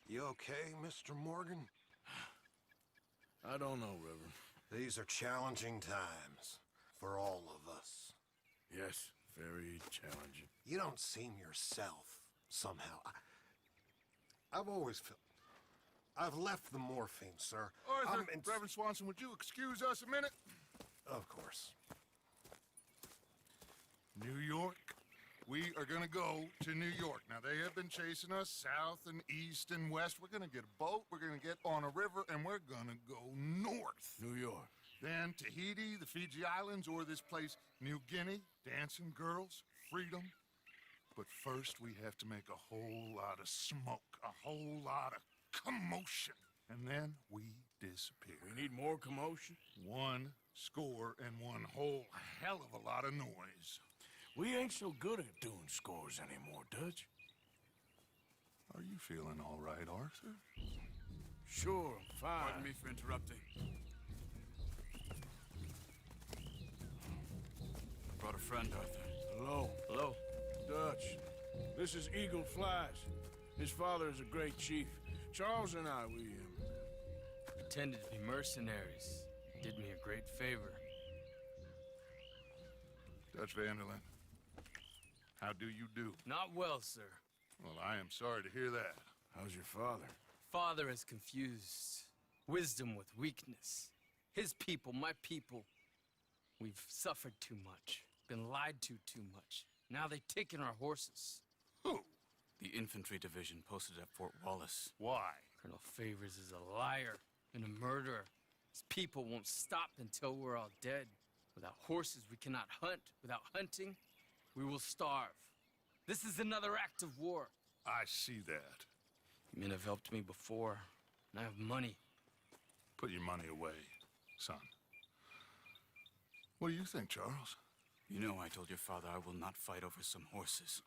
You okay, Mr. Morgan? I don't know, Reverend. These are challenging times for all of us. Yes, very challenging. You don't seem yourself, somehow. I've always felt... I've left the morphine, sir. Arthur, Reverend Swanson, would you excuse us a minute? Of course. New York. We are gonna go to New York. Now, they have been chasing us south and east and west. We're gonna get a boat, we're gonna get on a river, and we're gonna go north. New York. Then Tahiti, the Fiji Islands, or this place, New Guinea, dancing girls, freedom. But first, we have to make a whole lot of smoke, a whole lot of commotion. And then we disappear. We need more commotion? 1 score and 1 whole hell of a lot of noise. We ain't so good at doing scores anymore, Dutch. Are you feeling all right, Arthur? Sure, I'm fine. Pardon me for interrupting. I brought a friend, Arthur. Hello. Hello. Dutch. This is Eagle Flies. His father is a great chief. Charles and I, we pretended to be mercenaries. Did me a great favor. Dutch Vanderlyn, how do you do? Not well, sir. Well, I am sorry to hear that. How's your father? Father has confused wisdom with weakness. His people, my people, we've suffered too much, been lied to too much. Now they've taken our horses. Who? The infantry division posted at Fort Wallace. Why? Colonel Favors is a liar and a murderer. His people won't stop until we're all dead. Without horses, we cannot hunt. Without hunting, we will starve. This is another act of war. I see that. You men have helped me before, and I have money. Put your money away, son. What do you think, Charles? You know I told your father I will not fight over some horses.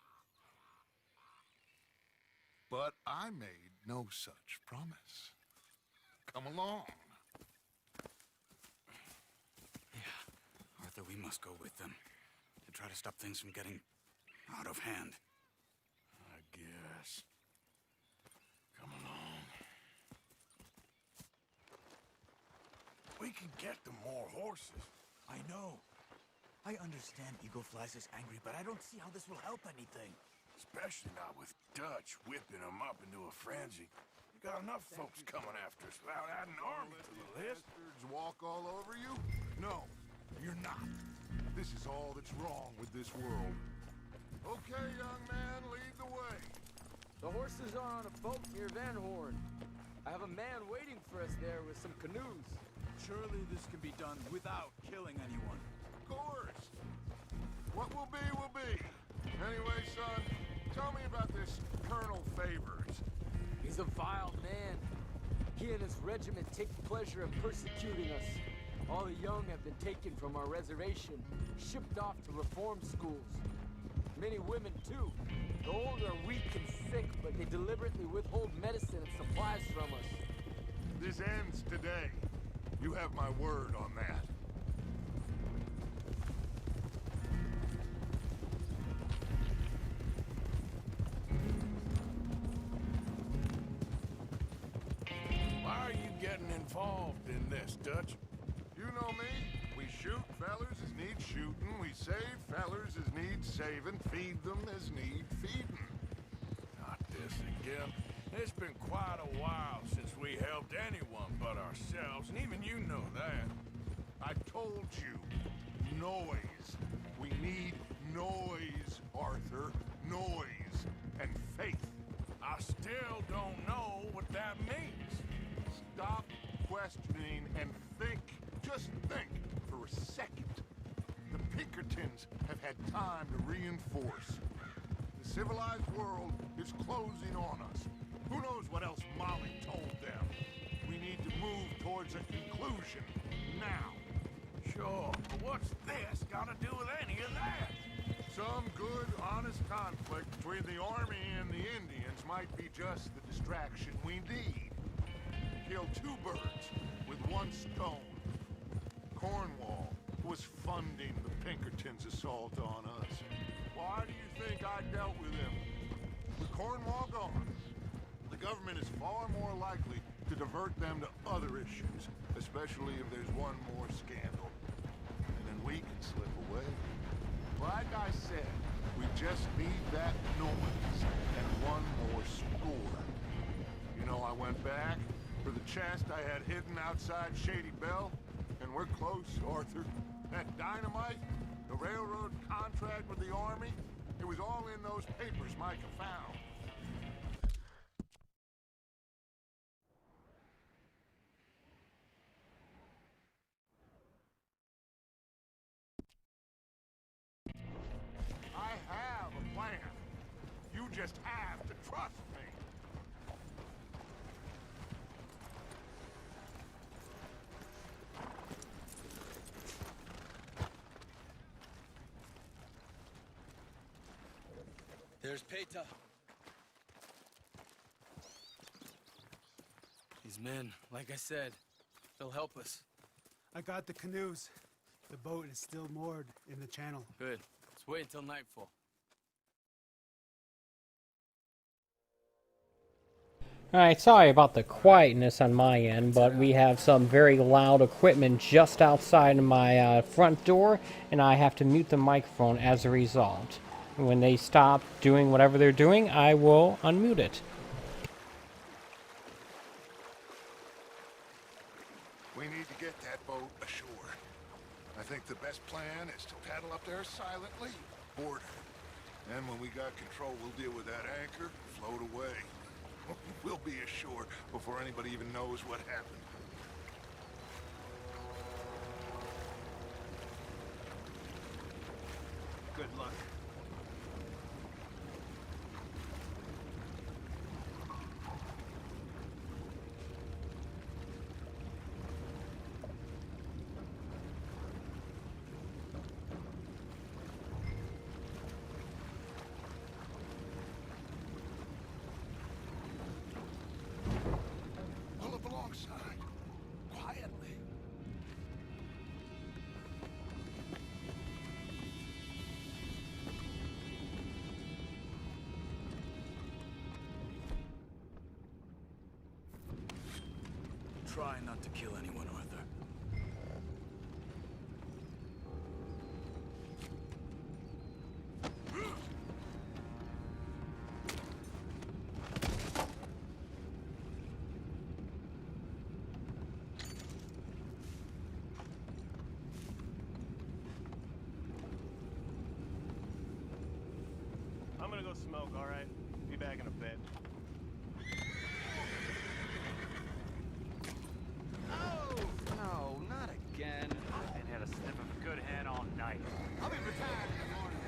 But I made no such promise. Come along. Yeah, Arthur, we must go with them to try to stop things from getting out of hand. I guess. Come along. We can get them more horses. I know. I understand Eagle Flies is angry, but I don't see how this will help anything. Especially not with Dutch whipping them up into a frenzy. You got enough folks coming after us without adding an army to the list. Bastards walk all over you? No, you're not. This is all that's wrong with this world. Okay, young man, lead the way. The horses are on a boat near Van Horn. I have a man waiting for us there with some canoes. Surely this can be done without killing anyone. Of course. What will be, will be. Anyway, son, tell me about this Colonel Favors. He's a vile man. He and his regiment take pleasure in persecuting us. All the young have been taken from our reservation, shipped off to reform schools. Many women, too. The old are weak and sick, but they deliberately withhold medicine and supplies from us. This ends today. You have my word on that. Why are you getting involved in this, Dutch? You know me. We shoot fellers as need shooting. We save fellers as need saving. Feed them as need feeding. Not this again. It's been quite a while since we helped anyone but ourselves, and even you know that. I told you. Noise. We need noise, Arthur. Noise. And faith. I still don't know what that means. Stop questioning and think. Just think for a second. The Pinkertons have had time to reinforce. The civilized world is closing on us. Who knows what else Molly told them? We need to move towards a conclusion now. Sure, but what's this got to do with any of that? Some good, honest conflict between the army and the Indians might be just the distraction we need. Kill two birds with one stone. Cornwall was funding the Pinkertons' assault on us. Why do you think I dealt with him? With Cornwall gone, the government is far more likely to divert them to other issues, especially if there's one more scandal. And then we can slip away. Like I said, we just need that noise and one more score. You know, I went back for the chest I had hidden outside Shady Bell, and we're close, Arthur. That dynamite, the railroad contract with the army, it was all in those papers Micah found. I have a plan. You just have to trust me. There's Peta. These men, like I said, they'll help us. I got the canoes. The boat is still moored in the channel. Good. Let's wait until nightfall. Alright, sorry about the quietness on my end, but we have some very loud equipment just outside of my front door, and I have to mute the microphone as a result. When they stop doing whatever they're doing, I will unmute it. We need to get that boat ashore. I think the best plan is to paddle up there silently, board her. Then when we got control, we'll deal with that anchor, float away. We'll be ashore before anybody even knows what happened. Good luck. Pull up alongside, quietly. Try not to kill anyone, Arthur. I'm gonna go smoke, alright? Be back in a bit. Oh, no, not again. And had a sniff of a good hand all night. I'll be retired in the morning.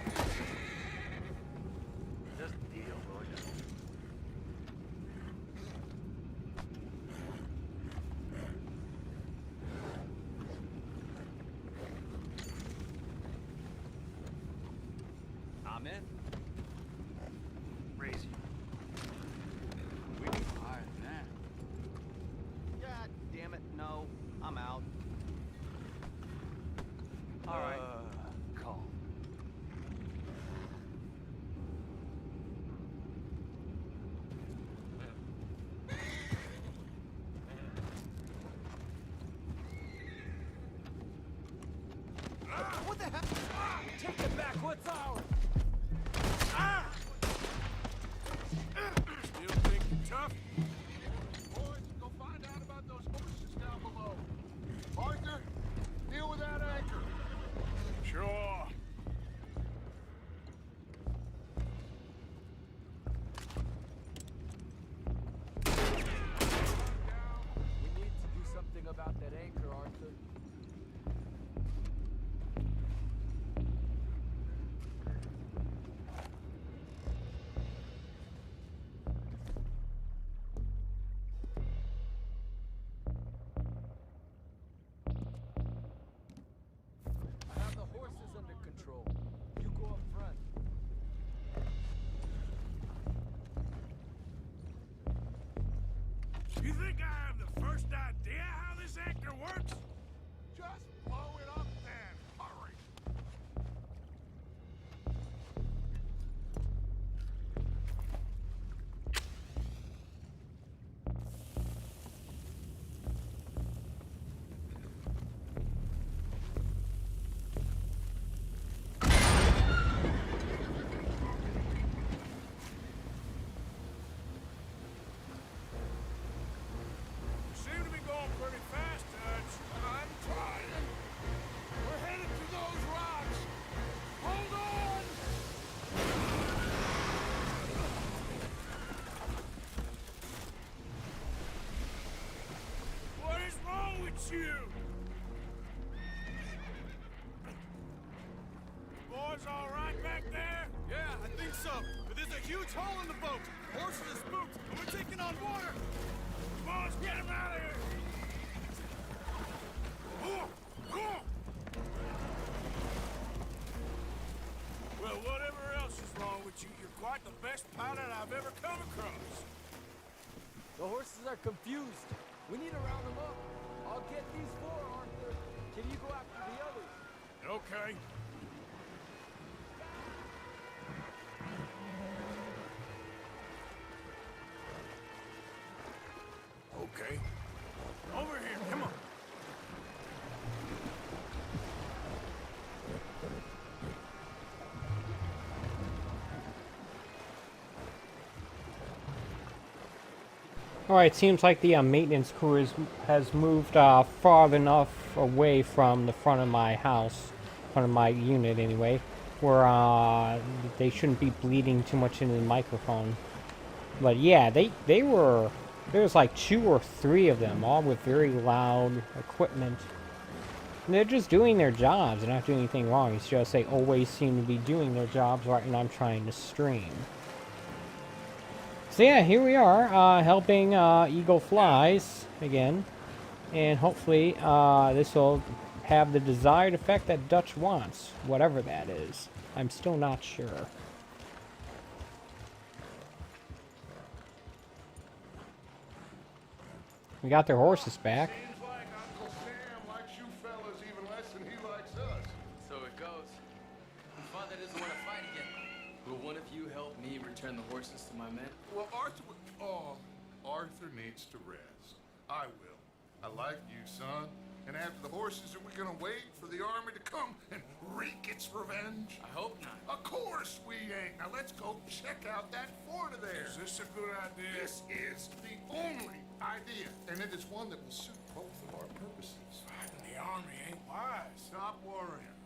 Just a deal, will ya? I'm in. Raise you. We can hire that. God damn it, no. I'm out. All right. Calm. What the hell? Take it back, what's ours? Still think you're tough? Boys, go find out about those horses down below. Arthur, deal with that anchor. Sure. We need to do something about that anchor, Arthur. I have the horses under control. You go up front. You think I have the first idea how this anchor works? Just blow it up then. Hurry. You seem to be going pretty fast, Dutch. I'm trying. We're headed to those rocks. Hold on. What is wrong with you? Boys all right back there? Yeah, I think so. But there's a huge hole in the boat. Horses are spooked, and we're taking on water. Boys, get him out of here! Well, whatever else is wrong with you, you're quite the best pilot I've ever come across. The horses are confused. We need to round them up. I'll get these four, Arthur. Can you go after the others? Okay. Okay. Over here, come on. Alright, seems like the maintenance crew has moved far enough away from the front of my house, front of my unit anyway, where they shouldn't be bleeding too much into the microphone. But yeah, there was like 2 or 3 of them, all with very loud equipment. And they're just doing their jobs, they're not doing anything wrong, it's just they always seem to be doing their jobs right when I'm trying to stream. So yeah, here we are, helping Eagle Flies again, and hopefully this will have the desired effect that Dutch wants, whatever that is. I'm still not sure. We got their horses back. Seems like Uncle Sam likes you fellas even less than he likes us. So it goes. I'm fun that doesn't want to fight again. Will one of you help me return the horses to my men? Well, Arthur needs to rest. I will. I like you, son. And after the horses, are we gonna wait for the army to come and wreak its revenge? I hope not. Of course we ain't. Now let's go check out that fort of theirs. Is this a good idea? This is the only idea, and it is one that will suit both of our purposes. Fighting the army ain't wise. Stop worrying.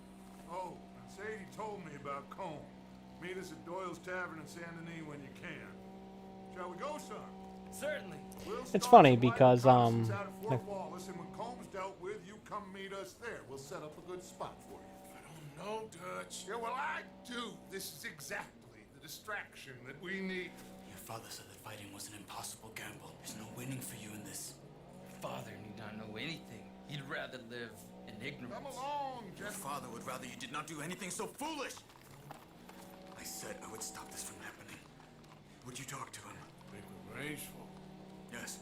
Sadie told me about Combe. Meet us at Doyle's Tavern in Saint Denis when you can. Shall we go, son? Certainly. It's funny because Out of Fort Wallace, and when Combs dealt with, you come meet us there. We'll set up a good spot for you. I don't know, Dutch. Yeah, well, I do. This is exactly the distraction that we need. Your father said that fighting was an impossible gamble. There's no winning for you in this. Father need not know anything. He'd rather live in ignorance. Come along, Your father would rather you did not do anything so foolish. I said I would stop this from happening. Would you talk to him? Think we're rageful. Yes.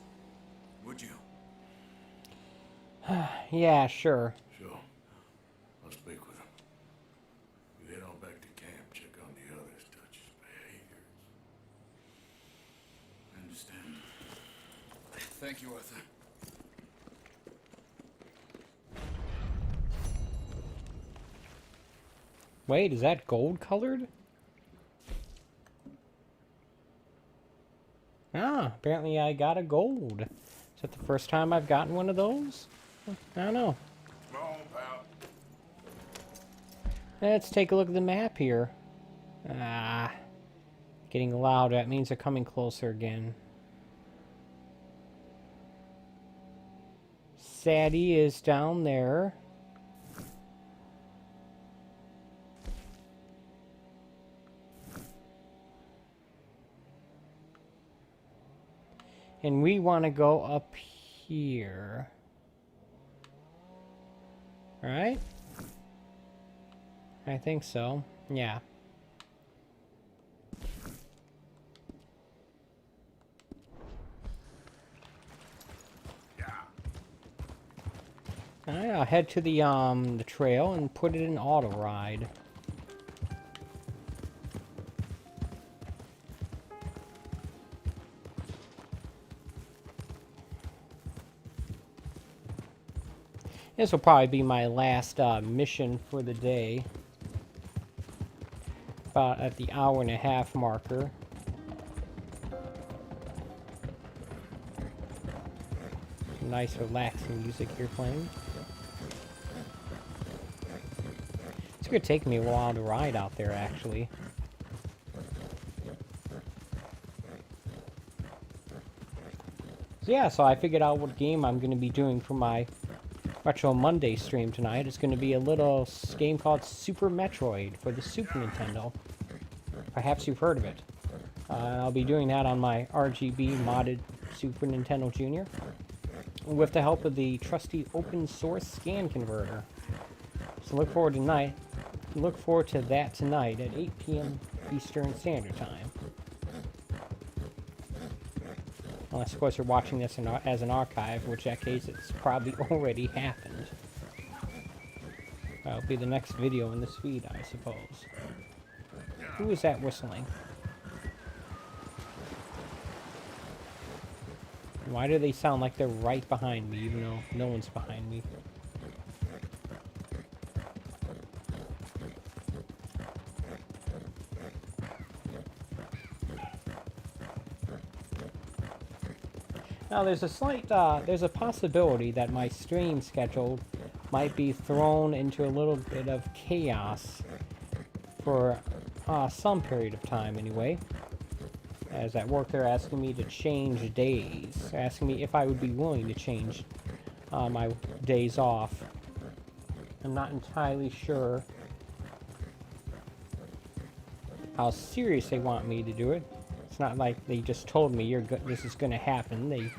Would you? Yeah, sure. Sure. I'll speak with him. You head on back to camp, check on the others, Dutch's behaviors. I understand. Thank you, Arthur. Wait, is that gold colored? Ah, apparently I got a gold. Is that the first time I've gotten one of those? I don't know. Come on, pal. Let's take a look at the map here. Ah, getting loud. That means they're coming closer again. Sadie is down there. And we want to go up here. Right? I think so. Yeah. Alright, I'll head to the trail and put it in auto ride. This will probably be my last mission for the day. About at the hour-and-a-half marker. Nice relaxing music here playing. It's gonna take me a while to ride out there, actually. So yeah, so I figured out what game I'm gonna be doing for my Retro Monday stream tonight. It's going to be a little game called Super Metroid for the Super Nintendo. Perhaps you've heard of it. I'll be doing that on my RGB modded Super Nintendo Junior with the help of the trusty open source scan converter. So look forward to that tonight at 8 p.m. Eastern Standard Time. Unless, of course, you're watching this as an archive, in which that case it's probably already happened. That'll be the next video in this feed, I suppose. Who is that whistling? Why do they sound like they're right behind me, even though no one's behind me? Now, there's a possibility that my stream schedule might be thrown into a little bit of chaos for some period of time, anyway. As at work, they're asking me to change days. They're asking me if I would be willing to change my days off. I'm not entirely sure how serious they want me to do it. It's not like they just told me this is going to happen. They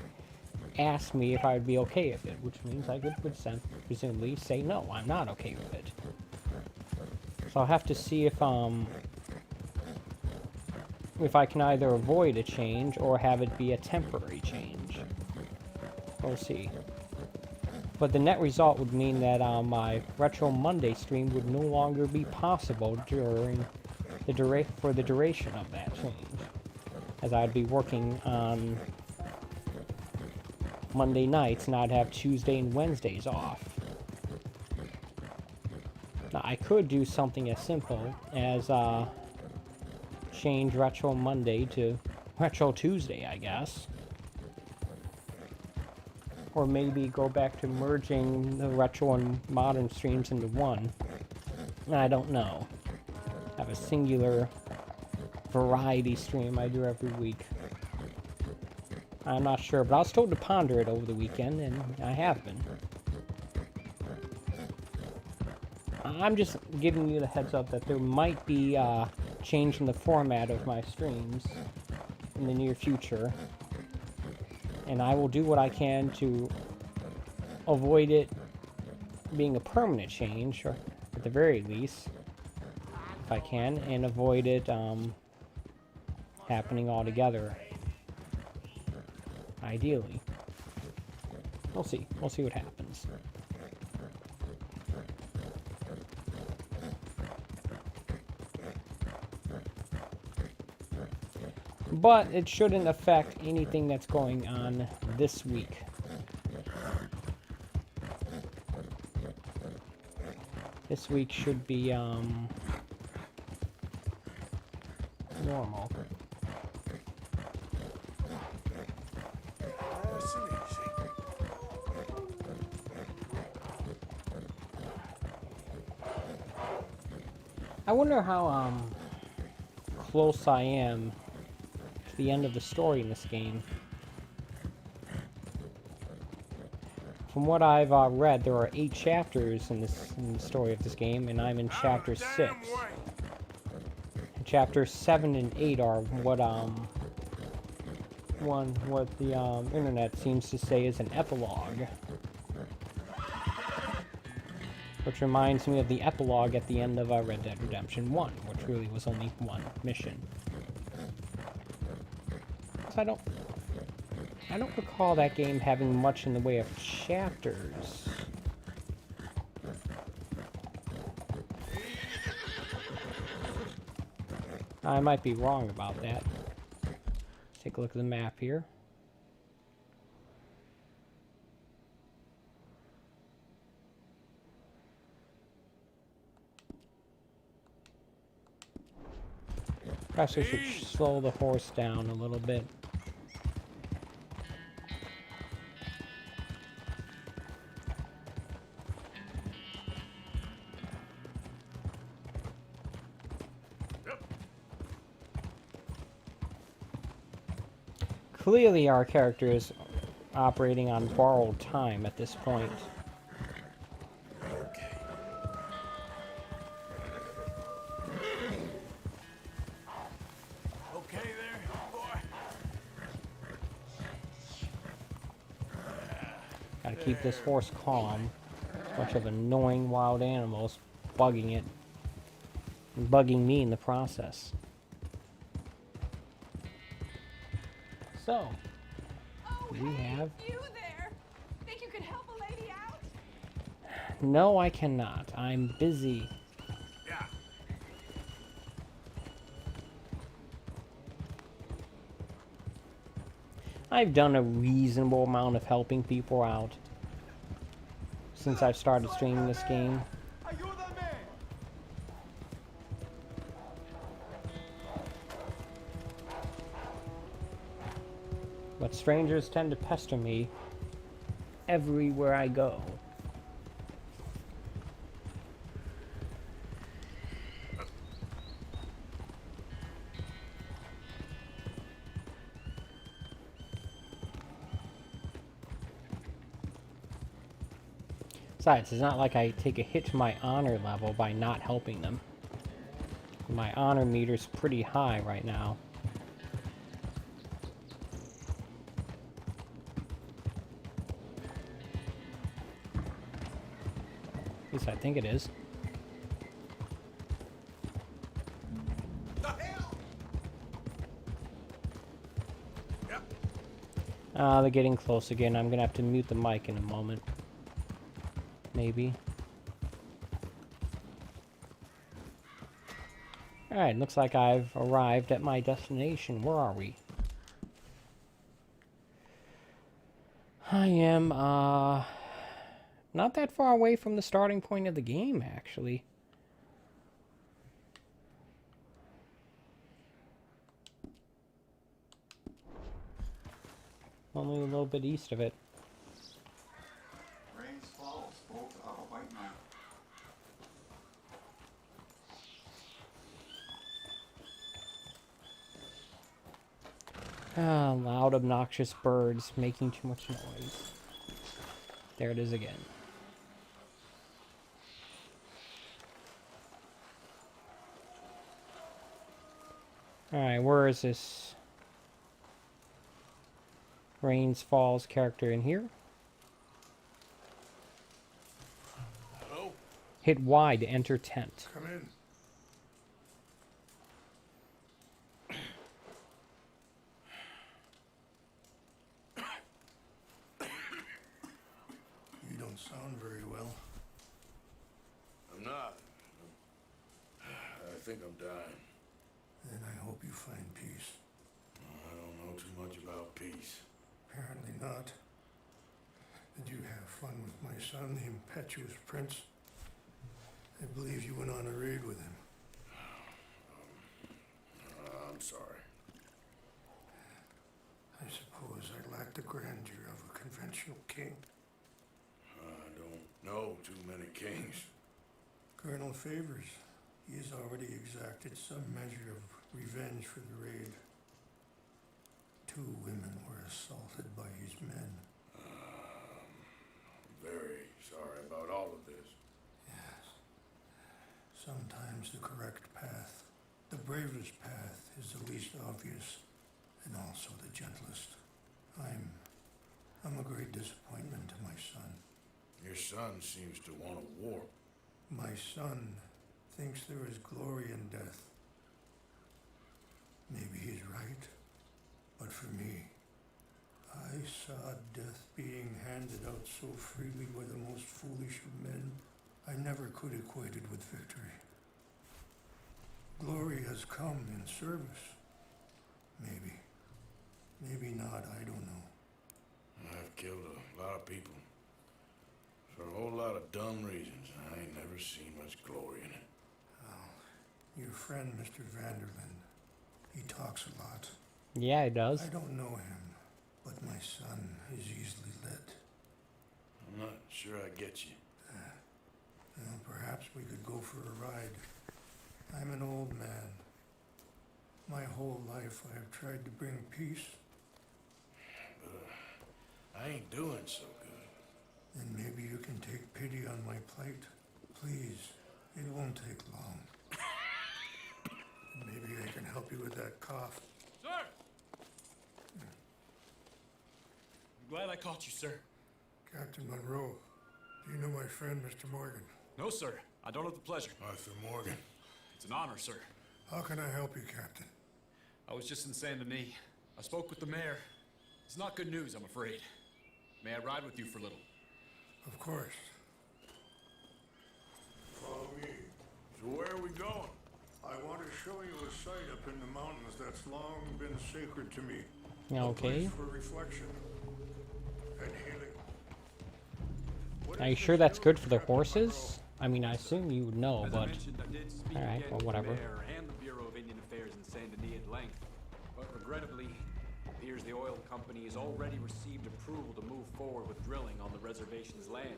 asked me if I would be okay with it, which means I would presumably say no, I'm not okay with it. So I'll have to see if I can either avoid a change or have it be a temporary change. We'll see. But the net result would mean that my Retro Monday stream would no longer be possible during for the duration of that change, as I'd be working on Monday nights and I'd have Tuesday and Wednesdays off. Now, I could do something as simple as change Retro Monday to Retro Tuesday, I guess. Or maybe go back to merging the retro and modern streams into one. I don't know. Have a singular variety stream I do every week. I'm not sure, but I was told to ponder it over the weekend, and I have been. I'm just giving you the heads up that there might be a change in the format of my streams in the near future. And I will do what I can to avoid it being a permanent change, or at the very least, if I can, and avoid it happening altogether. Ideally. We'll see. We'll see what happens. But it shouldn't affect anything that's going on this week. This week should be normal. I wonder how close I am to the end of the story in this game. From what I've read, there are 8 chapters in the story of this game, and I'm in chapter 6. And chapters 7 and 8 are what the internet seems to say is an epilogue. Which reminds me of the epilogue at the end of Red Dead Redemption 1, which really was only one mission. So I don't recall that game having much in the way of chapters. I might be wrong about that. Let's take a look at the map here. Perhaps I should slow the horse down a little bit. Clearly our character is operating on borrowed time at this point. Okay there, boy. Gotta keep this horse calm. Bunch of annoying wild animals bugging it. And bugging me in the process. So, we have... You there? Think you could help a lady out? No, I cannot. I'm busy. Yeah. I've done a reasonable amount of helping people out since I've started streaming this game. But strangers tend to pester me everywhere I go. Besides, it's not like I take a hit to my honor level by not helping them. My honor meter's pretty high right now. At least I think it is. They're getting close again. I'm gonna have to mute the mic in a moment. Maybe. Alright, looks like I've arrived at my destination. Where are we? I am, not that far away from the starting point of the game, actually. Only a little bit east of it. Rains fall, spoke out of white man. Ah, loud, obnoxious birds making too much noise. There it is again. Alright, where is this Rains Falls character in here? Hello? Hit Y to enter tent. Come in. You don't sound very well. I'm not. I think I'm dying. Then I hope you find peace. I don't know too much about peace. Apparently not. Did you have fun with my son, the impetuous prince? I believe you went on a raid with him. I'm sorry. I suppose I lack the grandeur of a conventional king. I don't know too many kings. Colonel Favors, he has already exacted some measure of revenge for the raid. 2 women were assaulted by his men. I'm very sorry about all of this. Yes. Sometimes the correct path, the bravest path, is the least obvious and also the gentlest. I'm a great disappointment to my son. Your son seems to want a war. My son thinks there is glory in death. Maybe he's right, but for me, I saw death being handed out so freely by the most foolish of men, I never could equate it with victory. Glory has come in service. Maybe. Maybe not, I don't know. I've killed a lot of people. For a whole lot of dumb reasons. I ain't never seen much glory in it. Oh, your friend, Mr. Vanderlyn, he talks a lot. Yeah, he does. I don't know him, but my son is easily led. I'm not sure I get you. Well, perhaps we could go for a ride. I'm an old man. My whole life I have tried to bring peace. But I ain't doing so good. Then maybe you can take pity on my plight. Please, it won't take long. Maybe I can help you with that cough. Sir! I'm glad I caught you, sir. Captain Monroe, do you know my friend, Mr. Morgan? No, sir. I don't have the pleasure. Arthur Morgan. It's an honor, sir. How can I help you, Captain? I was just in Saint Denis. I spoke with the mayor. It's not good news, I'm afraid. May I ride with you for a little? Of course. Follow me. So where are we going? I want to show you a site up in the mountains that's long been sacred to me. Okay. A place for reflection and healing. Are you sure that's good for the horses? I mean, I assume you would know, but... Alright, well, whatever. And the Bureau of Indian Affairs in Saint Denis at length, but regrettably, it appears the oil company has already received approval to move forward with drilling on the reservation's land.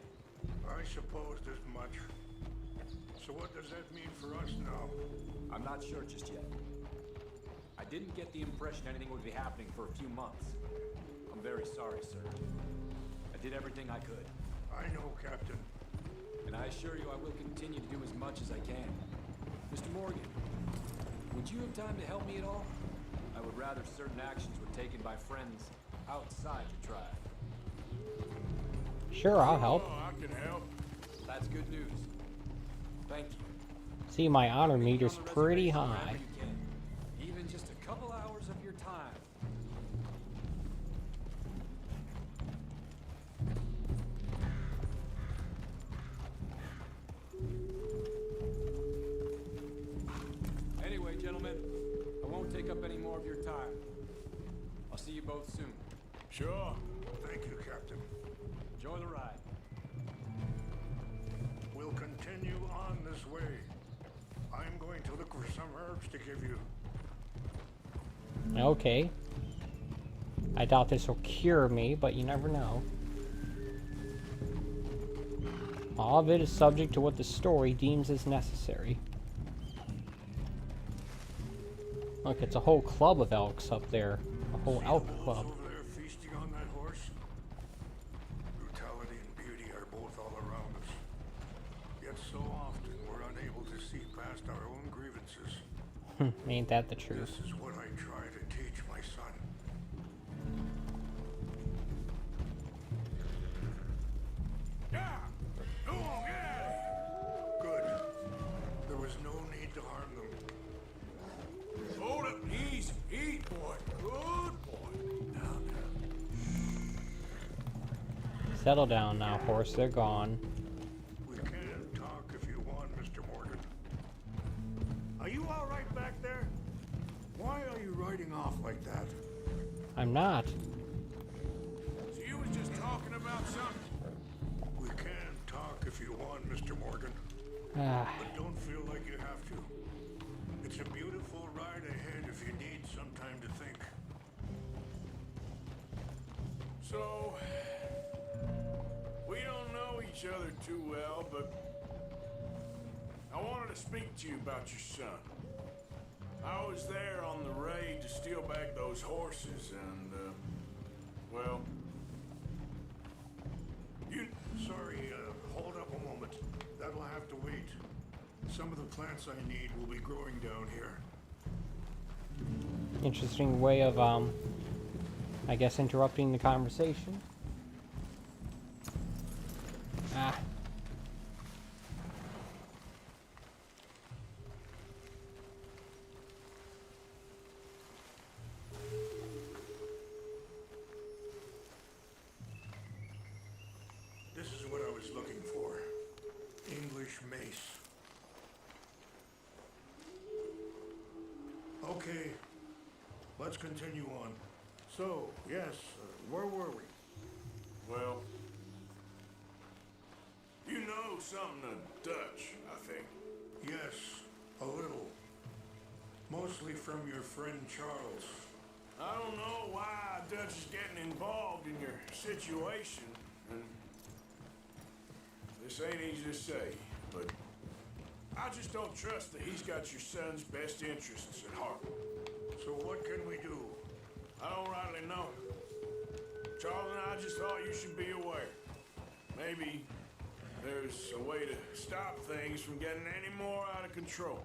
I supposed as much. So what does that mean for us now? I'm not sure just yet. I didn't get the impression anything would be happening for a few months. I'm very sorry, sir. I did everything I could. I know, Captain. And I assure you I will continue to do as much as I can. Mr. Morgan, would you have time to help me at all? I would rather certain actions were taken by friends outside your tribe. Sure, I'll help. Oh, I can help. That's good news. Thank you. See, my honor meter's pretty high. Even just a couple hours of your time. Anyway, gentlemen, I won't take up any more of your time. I'll see you both soon. Sure. Thank you, Captain. Enjoy the ride. We'll continue on this way. I'm going to look for some herbs to give you. Okay. I doubt this will cure me, but you never know. All of it is subject to what the story deems as necessary. Look, it's a whole club of elks up there. A whole elk club. Over there feasting on that horse. Brutality and beauty are both all around us. Yet so often we're unable to see past our own grievances. Ain't that the truth? This is what I try to teach my son. Yeah! Go on, get out of here! Good. There was no need to harm them. Hold up, easy. Eat, boy. Good boy. Now, Settle down now, horse. They're gone. we can talk if you want, Mr. Morgan. Are you all right back there? Why are you riding off like that? I'm not. She was just talking about something. We can talk if you want, Mr. Morgan. Ah. But don't feel like you have to. It's a beautiful ride ahead if you need some time to think. So, we don't know each other too well, but I wanted to speak to you about your son. I was there on the raid to steal back those horses, and, well, you... Sorry, hold up a moment. That'll have to wait. Some of the plants I need will be growing down here. Interesting way of, I guess interrupting the conversation. Ah. This is what I was looking for. English mace. Okay, let's continue on. So, yes, where were we? Well, you know something of Dutch, I think. Yes, a little. Mostly from your friend Charles. I don't know why Dutch is getting involved in your situation, and this ain't easy to say, but I just don't trust that he's got your son's best interests at heart. So what can we do? I don't rightly know. Charles and I just thought you should be aware. Maybe there's a way to stop things from getting any more out of control.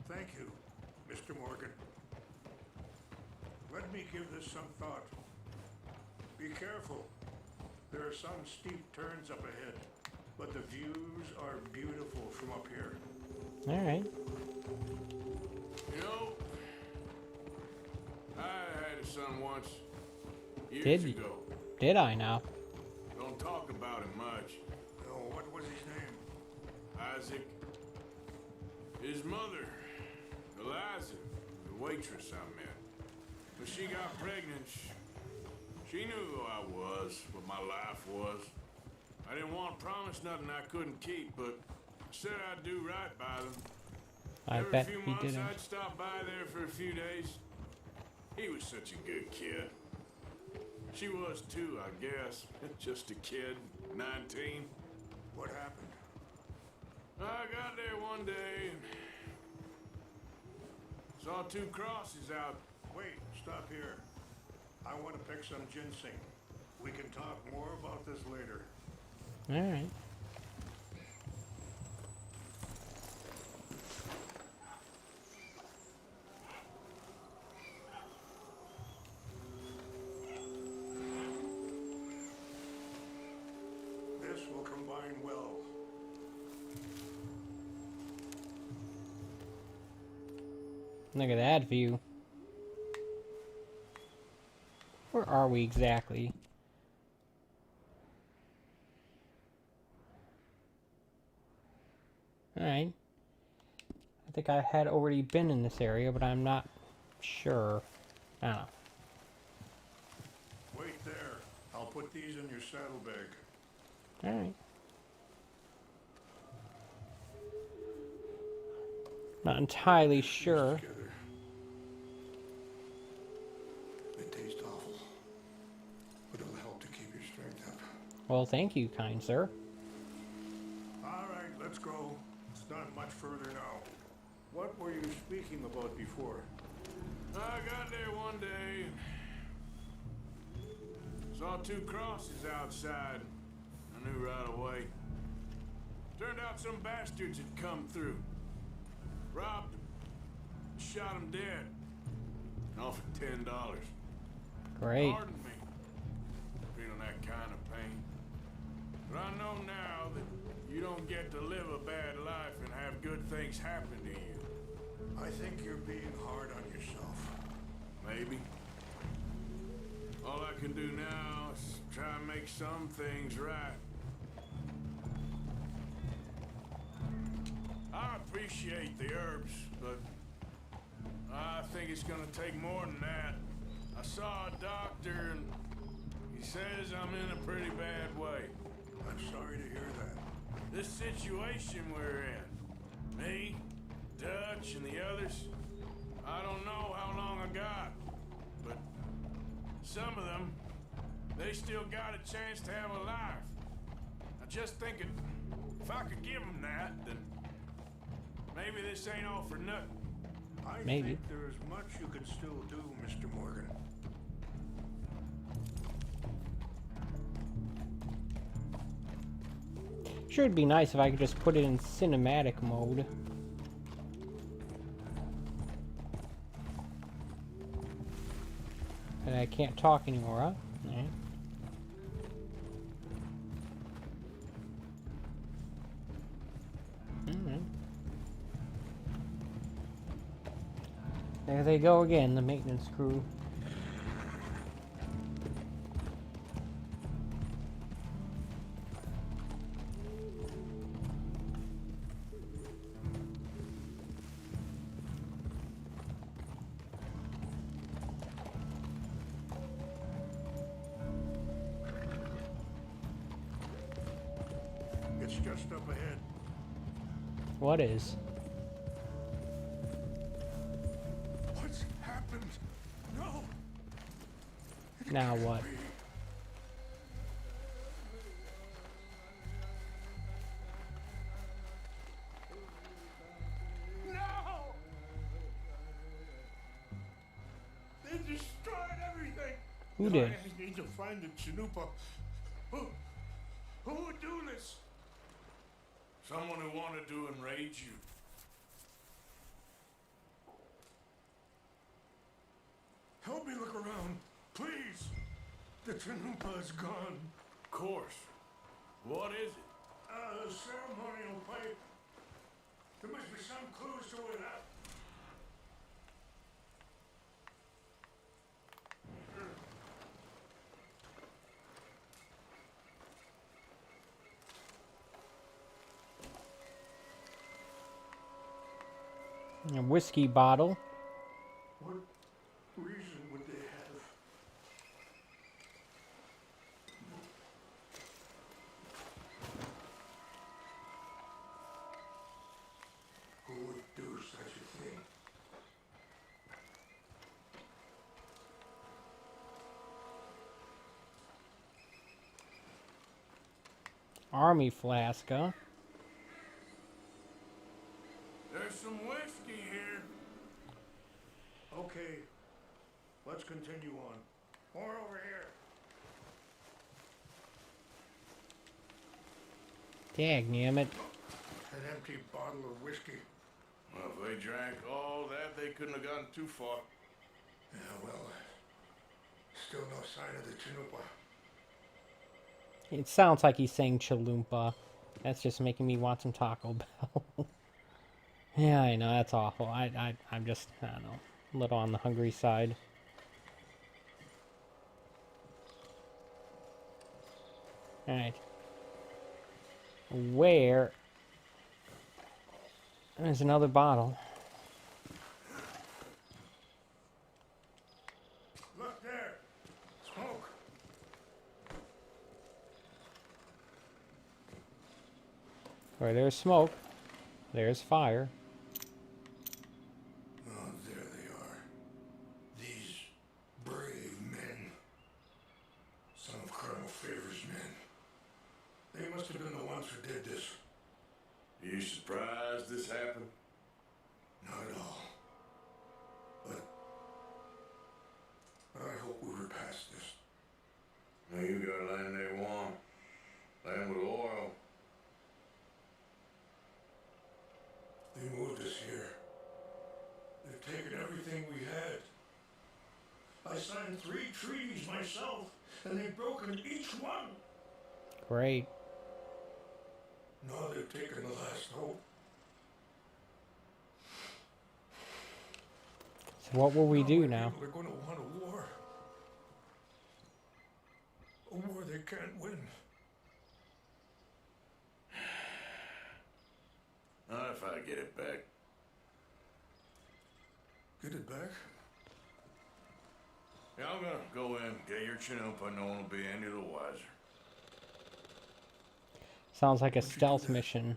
Thank you, Mr. Morgan. Let me give this some thought. Be careful. There are some steep turns up ahead, but the views are beautiful from up here. All right. You know, I had a son once, years ago. Did I now? Don't talk about him much. Oh, what was his name? Isaac. His mother, Eliza, the waitress I met. When she got pregnant, she knew who I was, what my life was. I didn't want to promise nothing I couldn't keep, but said I'd do right by them. I bet he didn't. I'd stop by there for a few days. He was such a good kid. She was too, I guess. Just a kid, 19. What happened? I got there one day and saw two crosses out. Wait, stop here. I want to pick some ginseng. We can talk more about this later. All right. This will combine well. Look at that view. Where are we exactly? Alright. I think I had already been in this area, but I'm not sure. I don't know. Wait there. I'll put these in your saddlebag. Alright. Not entirely sure. They taste awful, but it'll help to keep your strength up. Well, thank you, kind sir. All right, let's go. It's not much further now. What were you speaking about before? I got there one day and saw two crosses outside. I knew right away. Turned out some bastards had come through. Robbed them. Shot them dead. Offered $10. Great. Pardon me. Feeling that kind of pain. But I know now that you don't get to live a bad life and have good things happen to you. I think you're being hard on yourself. Maybe. All I can do now is try and make some things right. I appreciate the herbs, but I think it's gonna take more than that. I saw a doctor and he says I'm in a pretty bad way. I'm sorry to hear that. This situation we're in, me, Dutch, and the others, I don't know how long I got, but some of them, they still got a chance to have a life. I'm just thinking, if I could give them that, then maybe this ain't all for nothing. I Maybe. think there's much you can still do, Mr. Morgan. Sure, it'd be nice if I could just put it in cinematic mode. And I can't talk anymore, huh? Alright. Alright. There they go again, the maintenance crew. It's just up ahead. What is? What's happened? No! Now what? No! They destroyed everything! Who did? I need to find the Chanupa. Who would do this? Someone who wanted to enrage you. Help me look around, please. The Chanupa is gone. Of course. What is it? A ceremonial pipe. There must be some clues to it. A whiskey bottle. What reason would they have? Who would do such a thing? Army flask, huh? There's some whiskey here. Okay, let's continue on. More over here. Dagnammit. An empty bottle of whiskey. Well, if they drank all that, they couldn't have gotten too far. Yeah, well, still no sign of the Chanupa. It sounds like he's saying Chalupa. That's just making me want some Taco Bell. Yeah, I know, that's awful. I'm just, I don't know, a little on the hungry side. Alright. Where? There's another bottle. Look there! Smoke! Where there's smoke, there's fire. Oh, there they are. These brave men. Some of Colonel Favor's men. They must have been the ones who did this. You surprised this happened? Not at all. But Now you got land they want. Land with oil. They moved us here. They've taken everything we had. I signed 3 treaties myself, and they've broken each one. Great. Now they've taken the last hope. So what will we do now? People are going to want a war. A war they can't win. Not if I get it back. Get it back? Yeah, I'm gonna go in, get your Chinook, but no one will be any the wiser. Sounds like a stealth mission.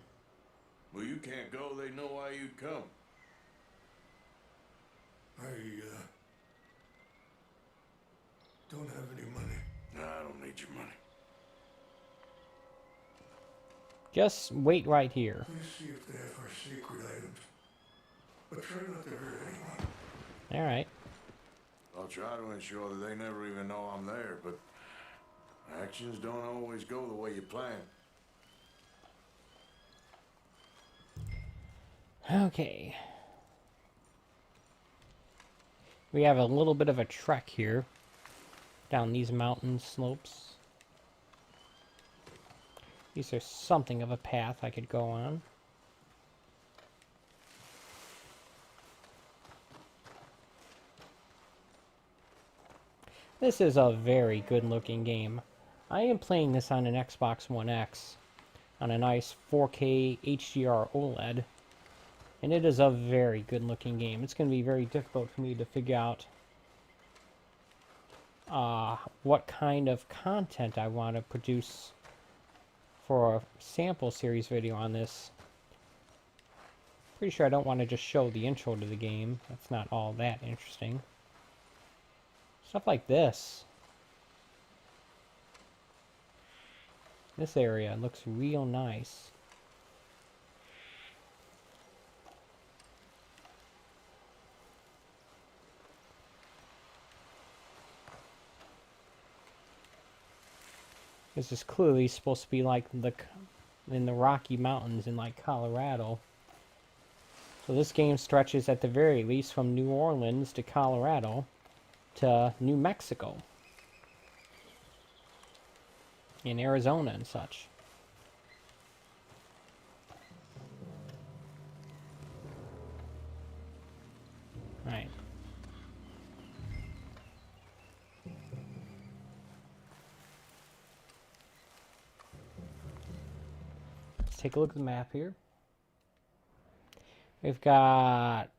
Well, you can't go, they know why you'd come. I don't have any money. Nah, I don't need your money. Just wait right here. Please see if they have our sacred items. But try not to hurt anyone. Alright. I'll try to ensure that they never even know I'm there, but actions don't always go the way you plan. Okay. We have a little bit of a trek here down these mountain slopes. These are something of a path I could go on. This is a very good looking game. I am playing this on an Xbox One X on a nice 4K HDR OLED. And it is a very good looking game. It's going to be very difficult for me to figure out what kind of content I want to produce for a sample series video on this. Pretty sure I don't want to just show the intro to the game. That's not all that interesting. Stuff like this. This area looks real nice. This is clearly supposed to be like in the Rocky Mountains in like Colorado. So this game stretches at the very least from New Orleans to Colorado to New Mexico. In Arizona and such. Right. Let's take a look at the map here. We've got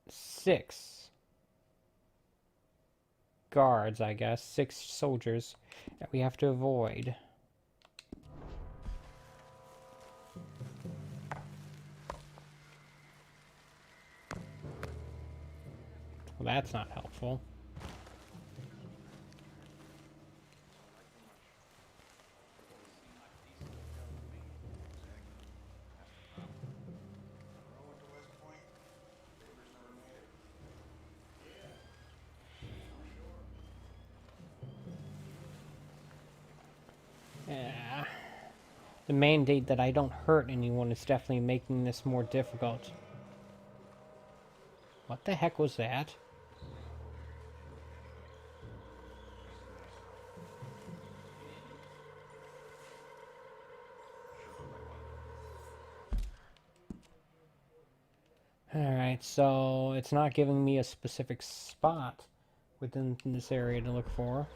6 guards, I guess. 6 soldiers that we have to avoid. Well, that's not helpful. Yeah. The mandate that I don't hurt anyone is definitely making this more difficult. What the heck was that? Alright, so it's not giving me a specific spot within this area to look for.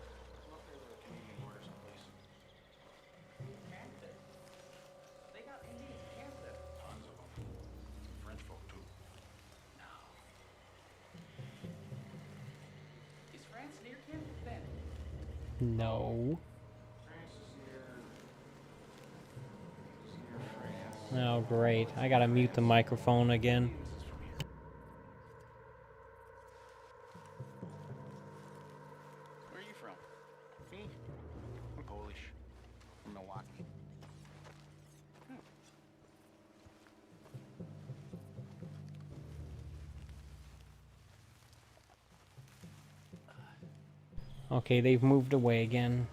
No. Oh, great. I gotta mute the microphone again. Where are you from? Me? I'm Polish. From Milwaukee. Okay, they've moved away again.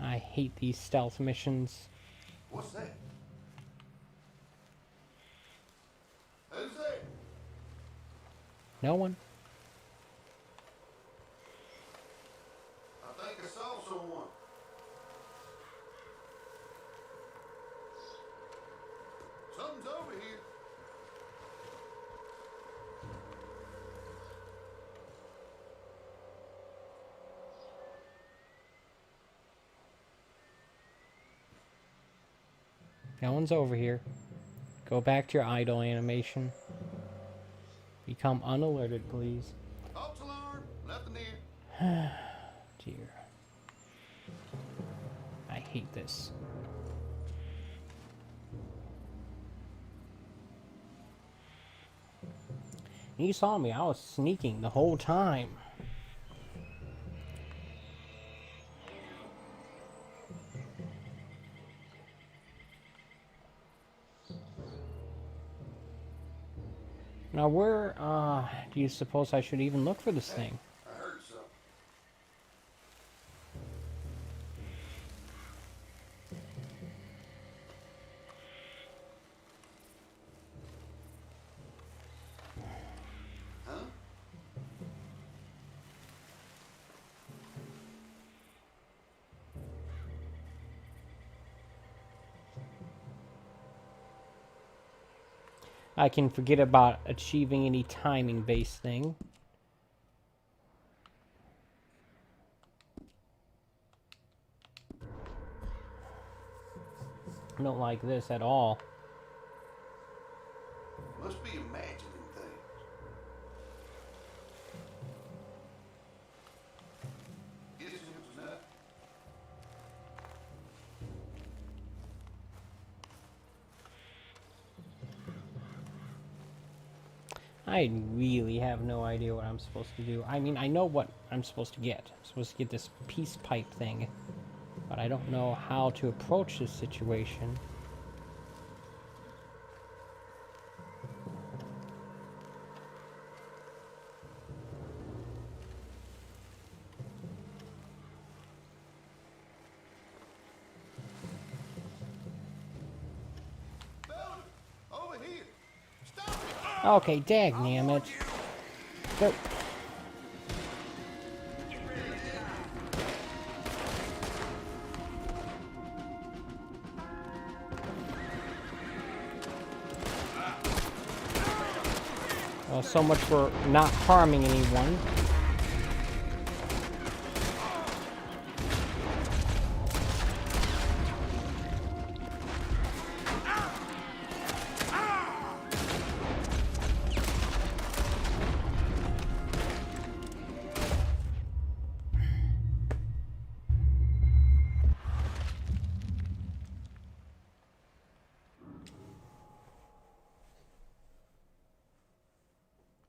I hate these stealth missions. What's that? Who's there? No one. I think I saw someone. Something's over here. No one's over here. Go back to your idle animation. Become unalerted, please. False alarm. Nothing here. Dear. I hate this. You saw me. I was sneaking the whole time. Now, where, do you suppose I should even look for this thing? I heard something. Huh? I can forget about achieving any timing-based thing. I don't like this at all. Must be imagining things. Guess it was nothing. I really have no idea what I'm supposed to do. I mean, I know what I'm supposed to get. I'm supposed to get this peace pipe thing. But I don't know how to approach this situation. Over here. Stop it. Okay, dagnammit. Go. Well, so much for not harming anyone.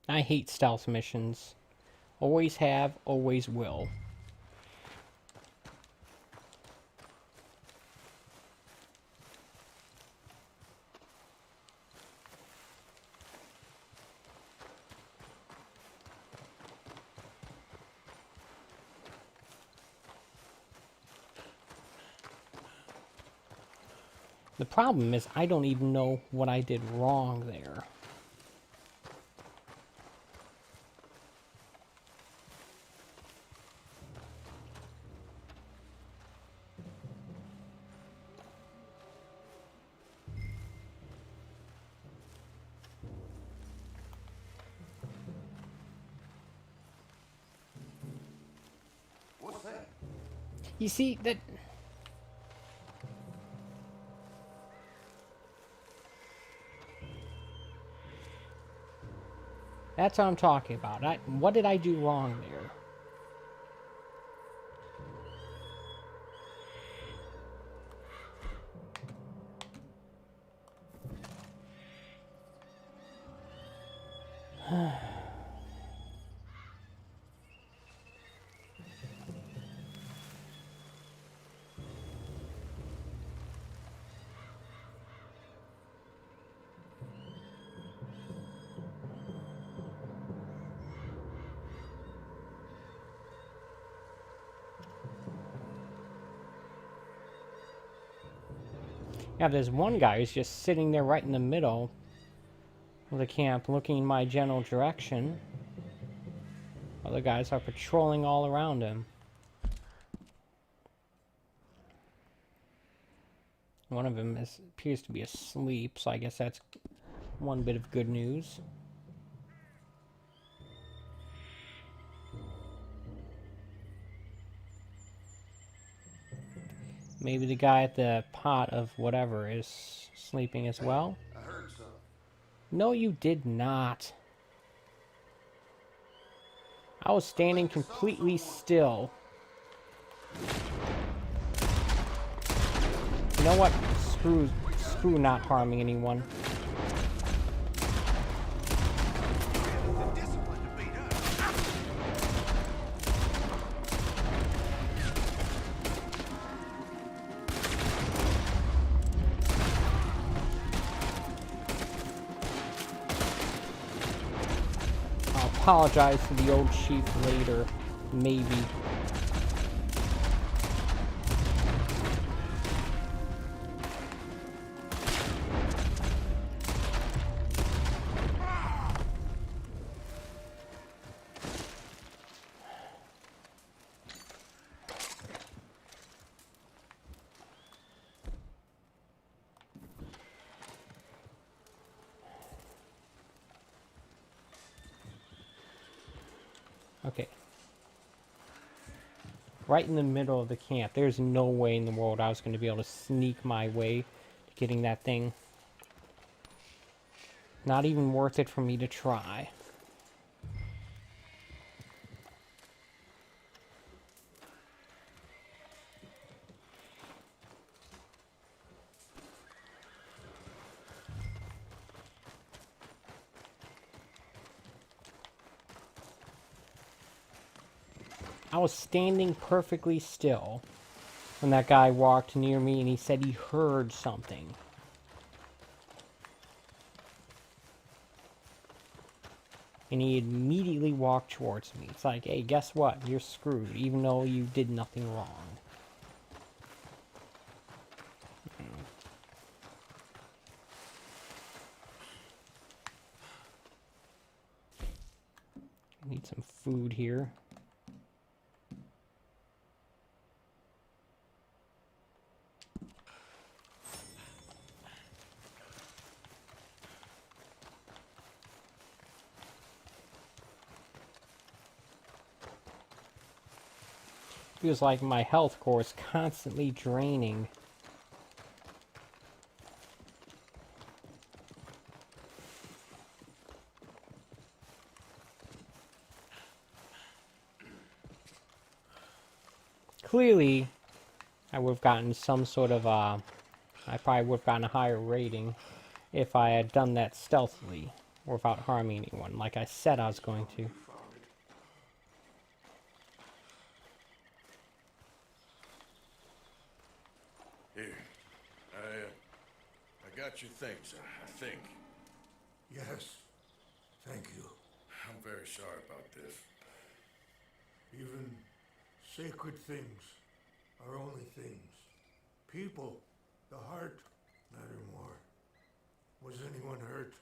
I hate stealth missions. Always have, always will. The problem is I don't even know what I did wrong there. What's that? You see, that... That's what I'm talking about. What did I do wrong there? Yeah, there's one guy who's just sitting there right in the middle of the camp, looking in my general direction. Other guys are patrolling all around him. One of them appears to be asleep, so I guess that's one bit of good news. Maybe the guy at the pot of whatever is sleeping as well. I heard something. No, you did not. I was standing completely still. You know what? Screw not harming anyone. I'll apologize to the old chief later, maybe. Okay. Right in the middle of the camp. There's no way in the world I was going to be able to sneak my way to getting that thing. Not even worth it for me to try. I was standing perfectly still when that guy walked near me and he said he heard something. And he immediately walked towards me. It's like, hey, guess what? You're screwed, even though you did nothing wrong. I need some food here. Feels like my health core is constantly draining. Clearly, I would have gotten some sort of, I probably would have gotten a higher rating if I had done that stealthily or without harming anyone, like I said I was going to. Here, I got your things, I think. Yes, thank you. I'm very sorry about this. Even sacred things are only things. People, the heart, matter more. Was anyone hurt?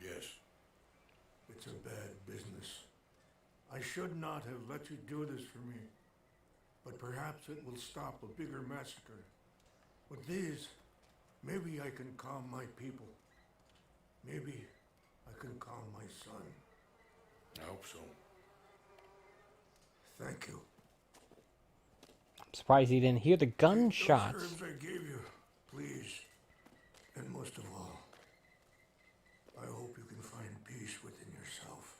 Yes. It's a bad business. I should not have let you do this for me. But perhaps it will stop a bigger massacre. With these, maybe I can calm my people. Maybe I can calm my son. I hope so. Thank you. I'm surprised he didn't hear the gunshots. Those herbs I gave you, please. And most of all, I hope you can find peace within yourself.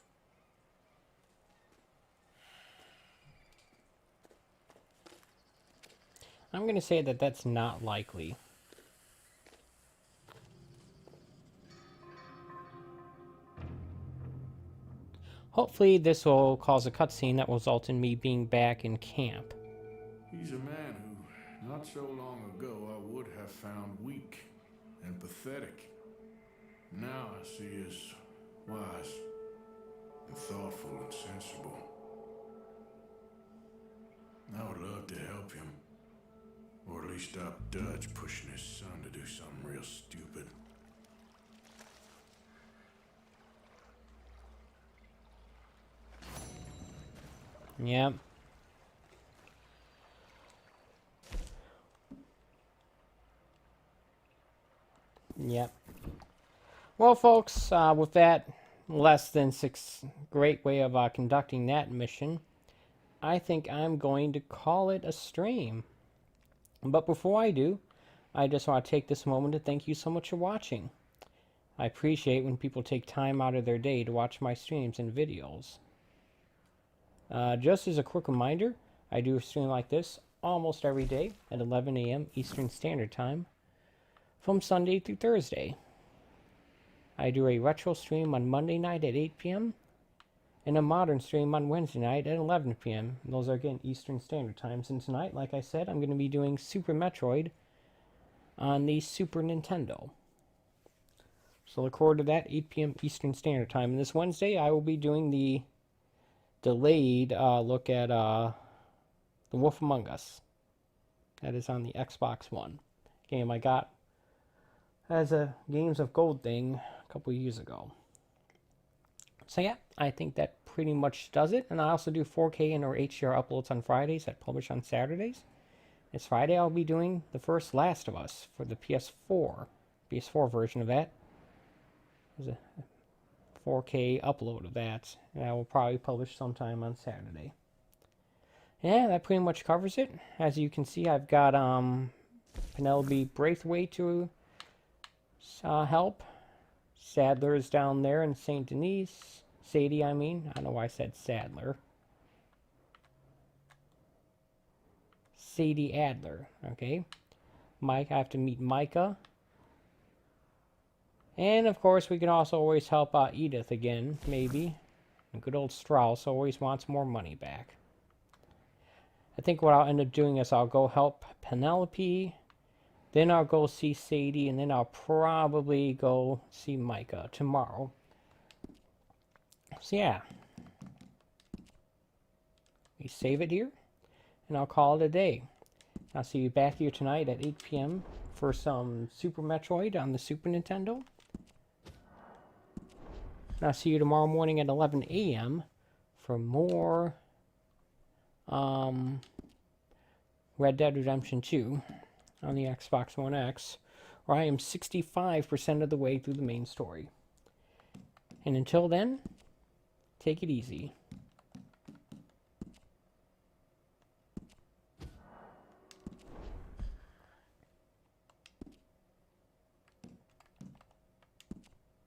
I'm going to say that that's not likely. Hopefully this will cause a cutscene that will result in me being back in camp. He's a man who, not so long ago, I would have found weak and pathetic. Now I see as wise and thoughtful and sensible. I would love to help him, or at Somebody stop Dutch pushing his son to do something real stupid. Yep. Yep. Well, folks, with that less than 6 great way of conducting that mission, I think I'm going to call it a stream. But before I do, I just want to take this moment to thank you so much for watching. I appreciate when people take time out of their day to watch my streams and videos. Just as a quick reminder, I do a stream like this almost every day at 11 a.m. Eastern Standard Time from Sunday through Thursday. I do a retro stream on Monday night at 8 p.m. and a modern stream on Wednesday night at 11 p.m. And those are again Eastern Standard Times. And tonight, like I said, I'm going to be doing Super Metroid on the Super Nintendo. So look forward to that, 8 p.m. Eastern Standard Time. And this Wednesday, I will be doing the delayed look at The Wolf Among Us. That is on the Xbox One. Game I got as a Games of Gold thing a couple years ago. So yeah, I think that pretty much does it. And I also do 4K and or HDR uploads on Fridays that publish on Saturdays. This Friday I'll be doing the first Last of Us for the PS4 version of that. There's a 4K upload of that, and I will probably publish sometime on Saturday. Yeah, that pretty much covers it. As you can see, I've got Penelope Braithwaite to help. Sadler's down there in St. Denis. Sadie, I mean. I don't know why I said Sadler. Sadie Adler, okay. Mike, I have to meet Micah. And, of course, we can also always help Edith again, maybe. And good old Strauss always wants more money back. I think what I'll end up doing is I'll go help Penelope. Then I'll go see Sadie, and then I'll probably go see Micah tomorrow. So yeah. We save it here, and I'll call it a day. I'll see you back here tonight at 8 p.m. for some Super Metroid on the Super Nintendo. And I'll see you tomorrow morning at 11 a.m. for more Red Dead Redemption 2 on the Xbox One X, where I am 65% of the way through the main story. And until then, take it easy.